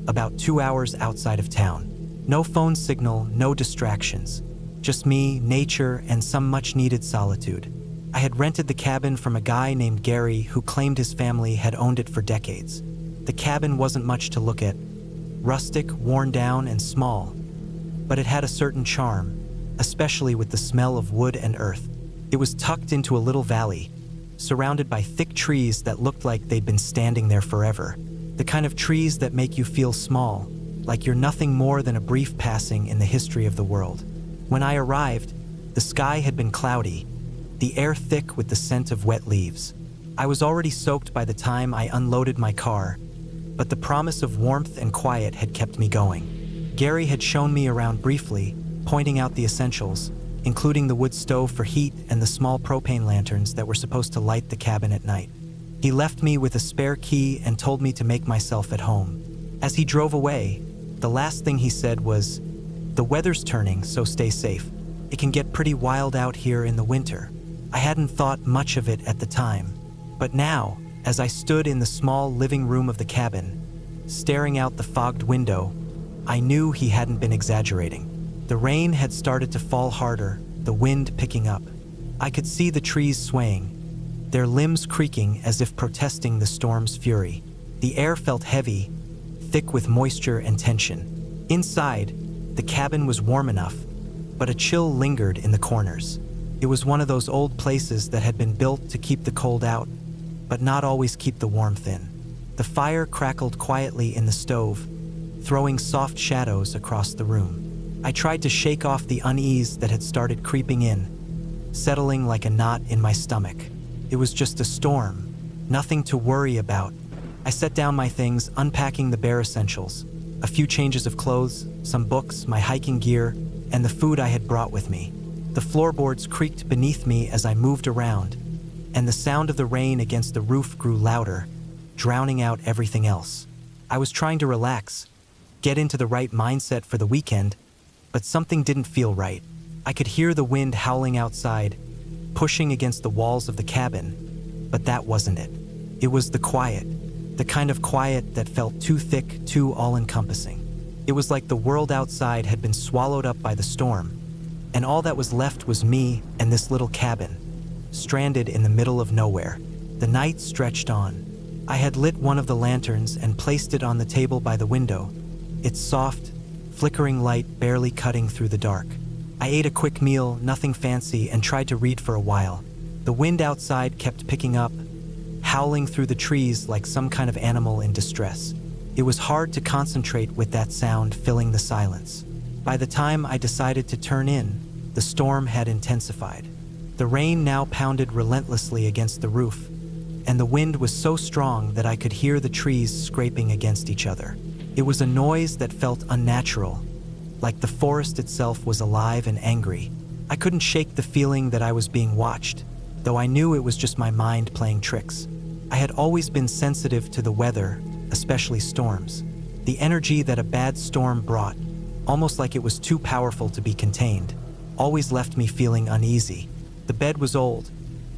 about 2 hours outside of town. No phone signal, no distractions, just me, nature, and some much-needed solitude. I had rented the cabin from a guy named Gary who claimed his family had owned it for decades. The cabin wasn't much to look at, rustic, worn down, and small, but it had a certain charm, especially with the smell of wood and earth. It was tucked into a little valley, surrounded by thick trees that looked like they'd been standing there forever. The kind of trees that make you feel small, like you're nothing more than a brief passing in the history of the world. When I arrived, the sky had been cloudy, the air thick with the scent of wet leaves. I was already soaked by the time I unloaded my car, but the promise of warmth and quiet had kept me going. Gary had shown me around briefly, pointing out the essentials, including the wood stove for heat and the small propane lanterns that were supposed to light the cabin at night. He left me with a spare key and told me to make myself at home. As he drove away, The last thing he said was, "The weather's turning, so stay safe. It can get pretty wild out here in the winter." I hadn't thought much of it at the time, but now, as I stood in the small living room of the cabin, staring out the fogged window, I knew he hadn't been exaggerating. The rain had started to fall harder, the wind picking up. I could see the trees swaying, their limbs creaking as if protesting the storm's fury. The air felt heavy, thick with moisture and tension. Inside, the cabin was warm enough, but a chill lingered in the corners. It was one of those old places that had been built to keep the cold out, but not always keep the warmth in. The fire crackled quietly in the stove, throwing soft shadows across the room. I tried to shake off the unease that had started creeping in, settling like a knot in my stomach. It was just a storm, nothing to worry about. I set down my things, unpacking the bare essentials. A few changes of clothes, some books, my hiking gear, and the food I had brought with me. The floorboards creaked beneath me as I moved around, and the sound of the rain against the roof grew louder, drowning out everything else. I was trying to relax, get into the right mindset for the weekend, but something didn't feel right. I could hear the wind howling outside, pushing against the walls of the cabin, but that wasn't it. It was the quiet, the kind of quiet that felt too thick, too all-encompassing. It was like the world outside had been swallowed up by the storm, and all that was left was me and this little cabin, stranded in the middle of nowhere. The night stretched on. I had lit one of the lanterns and placed it on the table by the window, its soft, flickering light barely cutting through the dark. I ate a quick meal, nothing fancy, and tried to read for a while. The wind outside kept picking up, howling through the trees like some kind of animal in distress. It was hard to concentrate with that sound filling the silence. By the time I decided to turn in, the storm had intensified. The rain now pounded relentlessly against the roof, and the wind was so strong that I could hear the trees scraping against each other. It was a noise that felt unnatural, like the forest itself was alive and angry. I couldn't shake the feeling that I was being watched, though I knew it was just my mind playing tricks. I had always been sensitive to the weather, especially storms. The energy that a bad storm brought, almost like it was too powerful to be contained, always left me feeling uneasy. The bed was old,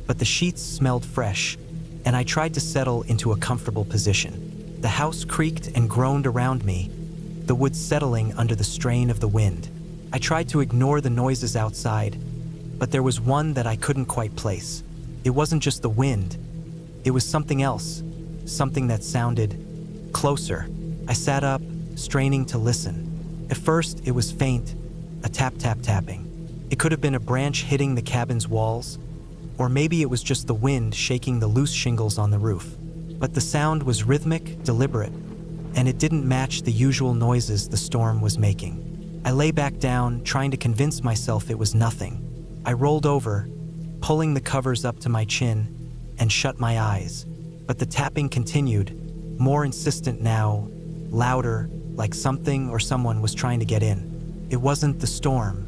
but the sheets smelled fresh, and I tried to settle into a comfortable position. The house creaked and groaned around me, the wood settling under the strain of the wind. I tried to ignore the noises outside, but there was one that I couldn't quite place. It wasn't just the wind. It was something else, something that sounded closer. I sat up, straining to listen. At first, it was faint, a tap-tap-tapping. It could have been a branch hitting the cabin's walls, or maybe it was just the wind shaking the loose shingles on the roof. But the sound was rhythmic, deliberate, and it didn't match the usual noises the storm was making. I lay back down, trying to convince myself it was nothing. I rolled over, pulling the covers up to my chin, and shut my eyes. But the tapping continued, more insistent now, louder, like something or someone was trying to get in. It wasn't the storm.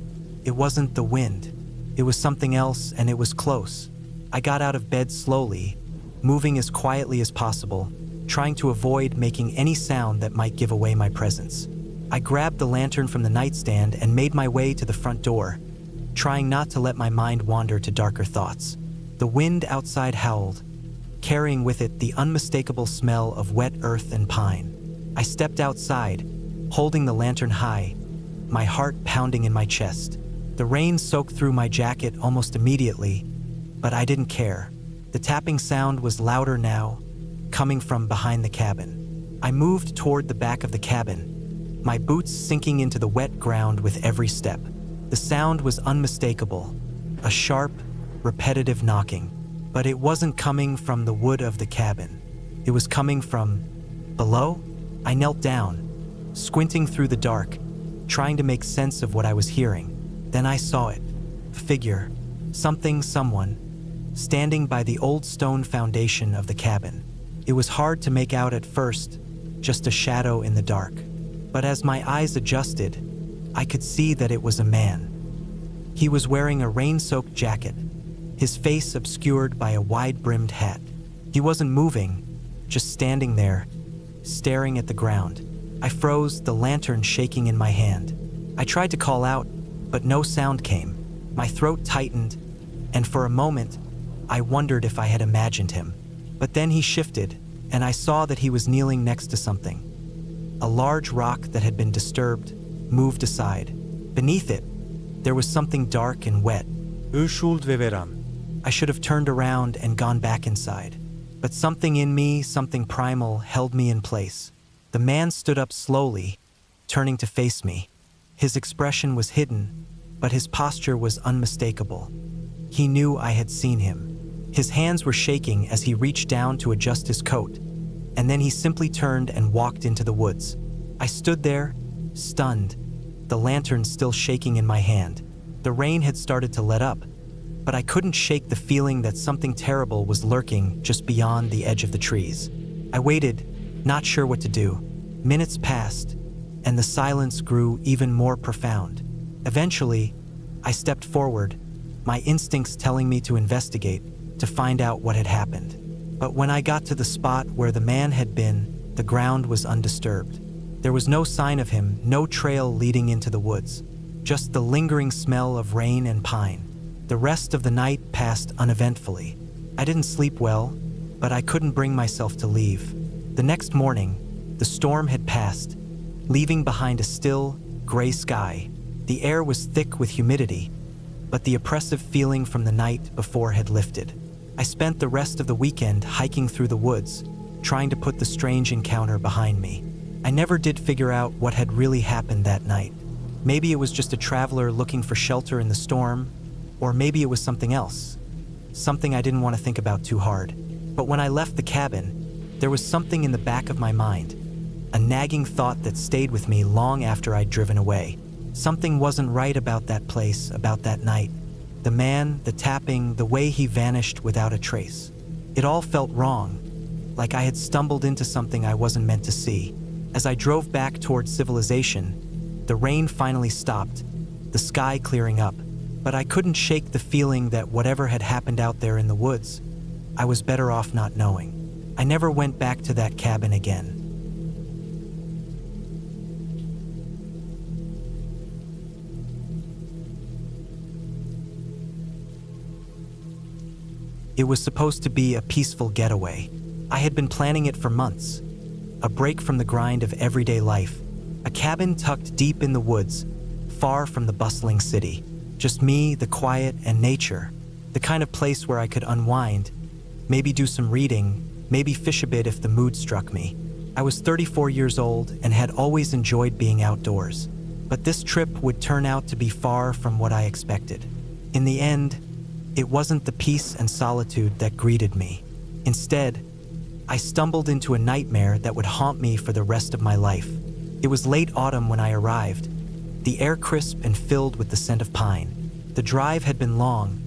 It wasn't the wind. It was something else, and it was close. I got out of bed slowly, moving as quietly as possible, trying to avoid making any sound that might give away my presence. I grabbed the lantern from the nightstand and made my way to the front door, trying not to let my mind wander to darker thoughts. The wind outside howled, carrying with it the unmistakable smell of wet earth and pine. I stepped outside, holding the lantern high, my heart pounding in my chest. The rain soaked through my jacket almost immediately, but I didn't care. The tapping sound was louder now, coming from behind the cabin. I moved toward the back of the cabin, my boots sinking into the wet ground with every step. The sound was unmistakable, a sharp, repetitive knocking. But it wasn't coming from the wood of the cabin. It was coming from below. I knelt down, squinting through the dark, trying to make sense of what I was hearing. Then I saw it. A figure, someone, standing by the old stone foundation of the cabin. It was hard to make out at first, just a shadow in the dark. But as my eyes adjusted, I could see that it was a man. He was wearing a rain-soaked jacket, his face obscured by a wide-brimmed hat. He wasn't moving, just standing there, staring at the ground. I froze, the lantern shaking in my hand. I tried to call out, but no sound came. My throat tightened, and for a moment, I wondered if I had imagined him. But then he shifted, and I saw that he was kneeling next to something. A large rock that had been disturbed moved aside. Beneath it, there was something dark and wet. Schuld veveram. I should have turned around and gone back inside. But something in me, something primal, held me in place. The man stood up slowly, turning to face me. His expression was hidden, but his posture was unmistakable. He knew I had seen him. His hands were shaking as he reached down to adjust his coat, and then he simply turned and walked into the woods. I stood there, stunned, the lantern still shaking in my hand. The rain had started to let up, but I couldn't shake the feeling that something terrible was lurking just beyond the edge of the trees. I waited, not sure what to do. Minutes passed, and the silence grew even more profound. Eventually, I stepped forward, my instincts telling me to investigate, to find out what had happened. But when I got to the spot where the man had been, the ground was undisturbed. There was no sign of him, no trail leading into the woods, just the lingering smell of rain and pine. The rest of the night passed uneventfully. I didn't sleep well, but I couldn't bring myself to leave. The next morning, the storm had passed, leaving behind a still, gray sky. The air was thick with humidity, but the oppressive feeling from the night before had lifted. I spent the rest of the weekend hiking through the woods, trying to put the strange encounter behind me. I never did figure out what had really happened that night. Maybe it was just a traveler looking for shelter in the storm, or maybe it was something else. Something I didn't want to think about too hard. But when I left the cabin, there was something in the back of my mind, a nagging thought that stayed with me long after I'd driven away. Something wasn't right about that place, about that night. The man, the tapping, the way he vanished without a trace. It all felt wrong, like I had stumbled into something I wasn't meant to see. As I drove back towards civilization, the rain finally stopped, the sky clearing up, but I couldn't shake the feeling that whatever had happened out there in the woods, I was better off not knowing. I never went back to that cabin again. It was supposed to be a peaceful getaway. I had been planning it for months. A break from the grind of everyday life. A cabin tucked deep in the woods, far from the bustling city. Just me, the quiet, and nature. The kind of place where I could unwind, maybe do some reading, maybe fish a bit if the mood struck me. I was 34 years old and had always enjoyed being outdoors. But this trip would turn out to be far from what I expected. In the end, it wasn't the peace and solitude that greeted me. Instead, I stumbled into a nightmare that would haunt me for the rest of my life. It was late autumn when I arrived, the air crisp and filled with the scent of pine. The drive had been long,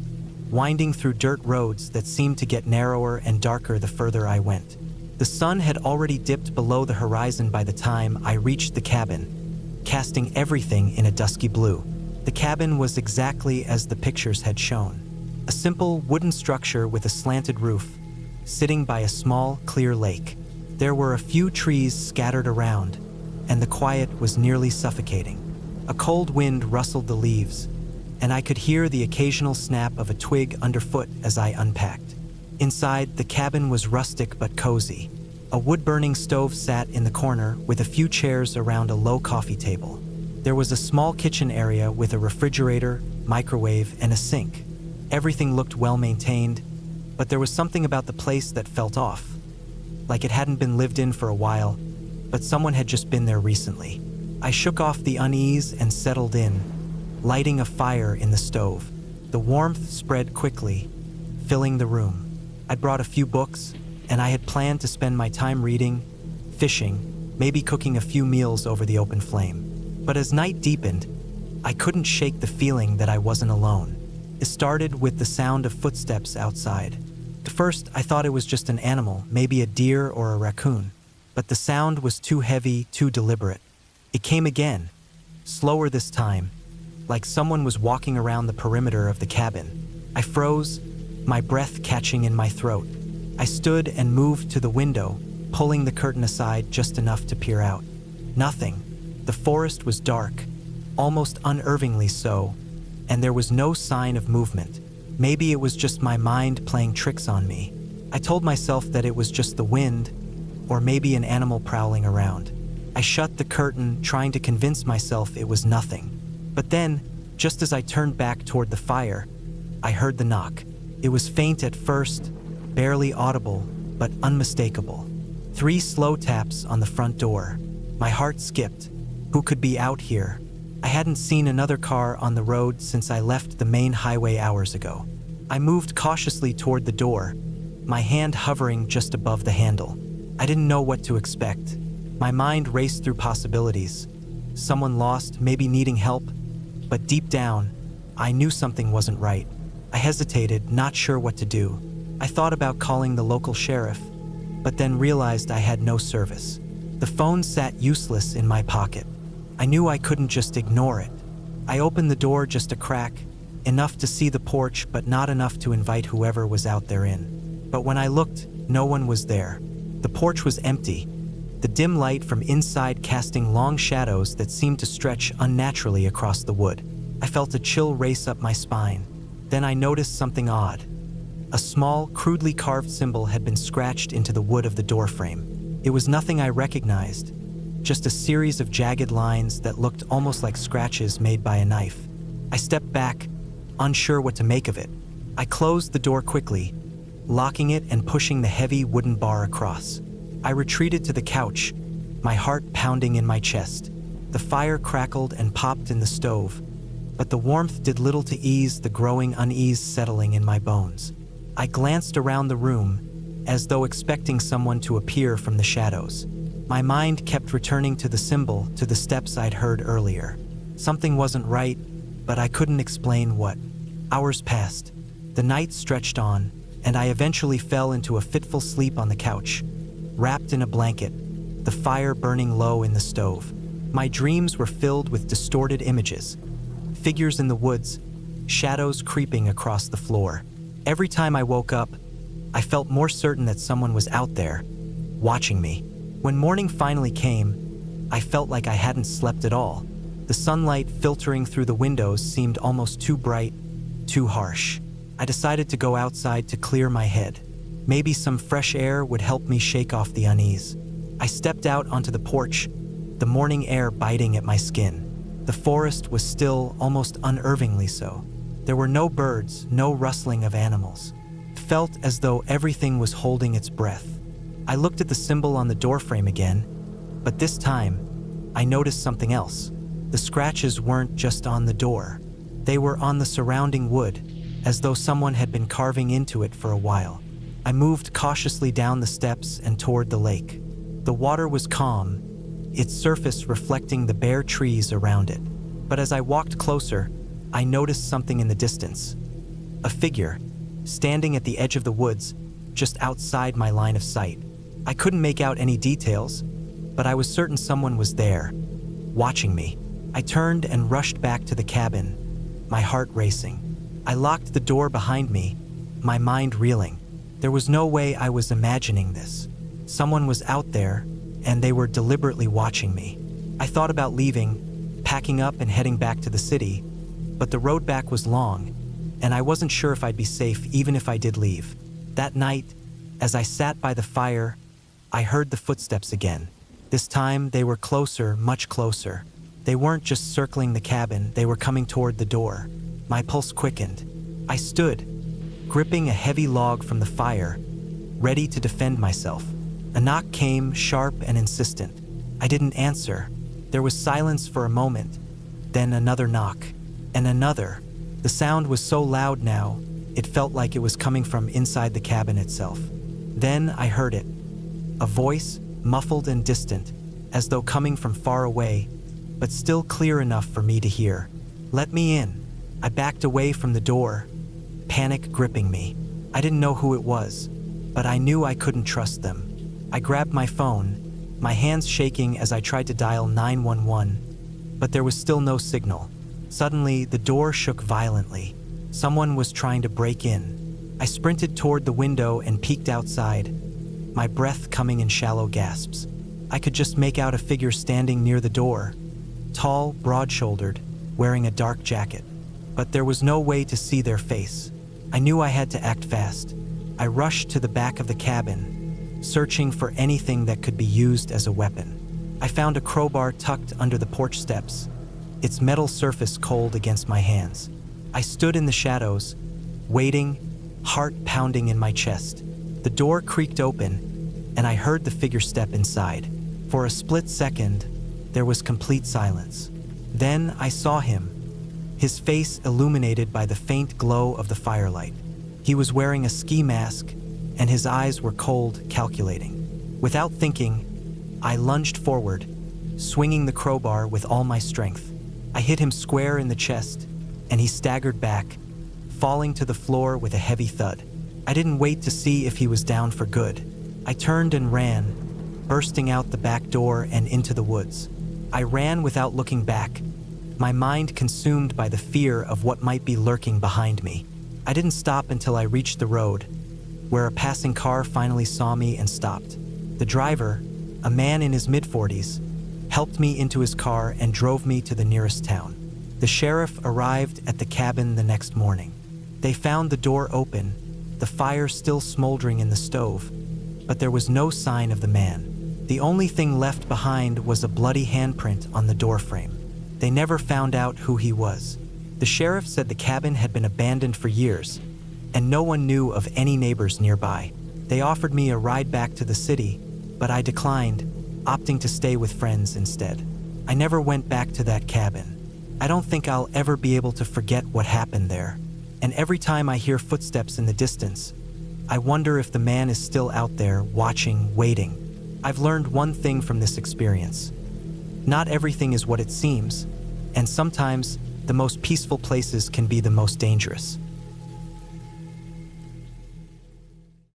winding through dirt roads that seemed to get narrower and darker the further I went. The sun had already dipped below the horizon by the time I reached the cabin, casting everything in a dusky blue. The cabin was exactly as the pictures had shown. A simple wooden structure with a slanted roof, sitting by a small, clear lake. There were a few trees scattered around, and the quiet was nearly suffocating. A cold wind rustled the leaves, and I could hear the occasional snap of a twig underfoot as I unpacked. Inside, the cabin was rustic but cozy. A wood-burning stove sat in the corner with a few chairs around a low coffee table. There was a small kitchen area with a refrigerator, microwave, and a sink. Everything looked well-maintained, but there was something about the place that felt off, like it hadn't been lived in for a while, but someone had just been there recently. I shook off the unease and settled in, lighting a fire in the stove. The warmth spread quickly, filling the room. I'd brought a few books, and I had planned to spend my time reading, fishing, maybe cooking a few meals over the open flame. But as night deepened, I couldn't shake the feeling that I wasn't alone. It started with the sound of footsteps outside. At first, I thought it was just an animal, maybe a deer or a raccoon. But the sound was too heavy, too deliberate. It came again, slower this time, like someone was walking around the perimeter of the cabin. I froze, my breath catching in my throat. I stood and moved to the window, pulling the curtain aside just enough to peer out. Nothing. The forest was dark, almost unnervingly so, and there was no sign of movement. Maybe it was just my mind playing tricks on me. I told myself that it was just the wind, or maybe an animal prowling around. I shut the curtain, trying to convince myself it was nothing. But then, just as I turned back toward the fire, I heard the knock. It was faint at first, barely audible, but unmistakable. 3 slow taps on the front door. My heart skipped. Who could be out here? I hadn't seen another car on the road since I left the main highway hours ago. I moved cautiously toward the door, my hand hovering just above the handle. I didn't know what to expect. My mind raced through possibilities. Someone lost, maybe needing help, but deep down, I knew something wasn't right. I hesitated, not sure what to do. I thought about calling the local sheriff, but then realized I had no service. The phone sat useless in my pocket. I knew I couldn't just ignore it. I opened the door just a crack, enough to see the porch, but not enough to invite whoever was out there in. But when I looked, no one was there. The porch was empty, the dim light from inside casting long shadows that seemed to stretch unnaturally across the wood. I felt a chill race up my spine. Then I noticed something odd. A small, crudely carved symbol had been scratched into the wood of the doorframe. It was nothing I recognized, just a series of jagged lines that looked almost like scratches made by a knife. I stepped back, unsure what to make of it. I closed the door quickly, locking it and pushing the heavy wooden bar across. I retreated to the couch, my heart pounding in my chest. The fire crackled and popped in the stove, but the warmth did little to ease the growing unease settling in my bones. I glanced around the room, as though expecting someone to appear from the shadows. My mind kept returning to the symbol, to the steps I'd heard earlier. Something wasn't right, but I couldn't explain what. Hours passed. The night stretched on, and I eventually fell into a fitful sleep on the couch, wrapped in a blanket, the fire burning low in the stove. My dreams were filled with distorted images, figures in the woods, shadows creeping across the floor. Every time I woke up, I felt more certain that someone was out there, watching me. When morning finally came, I felt like I hadn't slept at all. The sunlight filtering through the windows seemed almost too bright, too harsh. I decided to go outside to clear my head. Maybe some fresh air would help me shake off the unease. I stepped out onto the porch, the morning air biting at my skin. The forest was still, almost unnervingly so. There were no birds, no rustling of animals. It felt as though everything was holding its breath. I looked at the symbol on the doorframe again, but this time, I noticed something else. The scratches weren't just on the door. They were on the surrounding wood, as though someone had been carving into it for a while. I moved cautiously down the steps and toward the lake. The water was calm, its surface reflecting the bare trees around it. But as I walked closer, I noticed something in the distance. A figure, standing at the edge of the woods, just outside my line of sight. I couldn't make out any details, but I was certain someone was there, watching me. I turned and rushed back to the cabin, my heart racing. I locked the door behind me, my mind reeling. There was no way I was imagining this. Someone was out there, and they were deliberately watching me. I thought about leaving, packing up and heading back to the city, but the road back was long, and I wasn't sure if I'd be safe even if I did leave. That night, as I sat by the fire, I heard the footsteps again. This time, they were closer, much closer. They weren't just circling the cabin, they were coming toward the door. My pulse quickened. I stood, gripping a heavy log from the fire, ready to defend myself. A knock came, sharp and insistent. I didn't answer. There was silence for a moment, then another knock, and another. The sound was so loud now, it felt like it was coming from inside the cabin itself. Then I heard it. A voice, muffled and distant, as though coming from far away, but still clear enough for me to hear. "Let me in." I backed away from the door, panic gripping me. I didn't know who it was, but I knew I couldn't trust them. I grabbed my phone, my hands shaking as I tried to dial 911, but there was still no signal. Suddenly, the door shook violently. Someone was trying to break in. I sprinted toward the window and peeked outside, my breath coming in shallow gasps. I could just make out a figure standing near the door, tall, broad-shouldered, wearing a dark jacket. But there was no way to see their face. I knew I had to act fast. I rushed to the back of the cabin, searching for anything that could be used as a weapon. I found a crowbar tucked under the porch steps, its metal surface cold against my hands. I stood in the shadows, waiting, heart pounding in my chest. The door creaked open, and I heard the figure step inside. For a split second, there was complete silence. Then I saw him, his face illuminated by the faint glow of the firelight. He was wearing a ski mask, and his eyes were cold, calculating. Without thinking, I lunged forward, swinging the crowbar with all my strength. I hit him square in the chest, and he staggered back, falling to the floor with a heavy thud. I didn't wait to see if he was down for good. I turned and ran, bursting out the back door and into the woods. I ran without looking back, my mind consumed by the fear of what might be lurking behind me. I didn't stop until I reached the road, where a passing car finally saw me and stopped. The driver, a man in his mid-40s, helped me into his car and drove me to the nearest town. The sheriff arrived at the cabin the next morning. They found the door open, the fire still smoldering in the stove, but there was no sign of the man. The only thing left behind was a bloody handprint on the doorframe. They never found out who he was. The sheriff said the cabin had been abandoned for years, and no one knew of any neighbors nearby. They offered me a ride back to the city, but I declined, opting to stay with friends instead. I never went back to that cabin. I don't think I'll ever be able to forget what happened there. And every time I hear footsteps in the distance, I wonder if the man is still out there, watching, waiting. I've learned one thing from this experience. Not everything is what it seems, and sometimes the most peaceful places can be the most dangerous.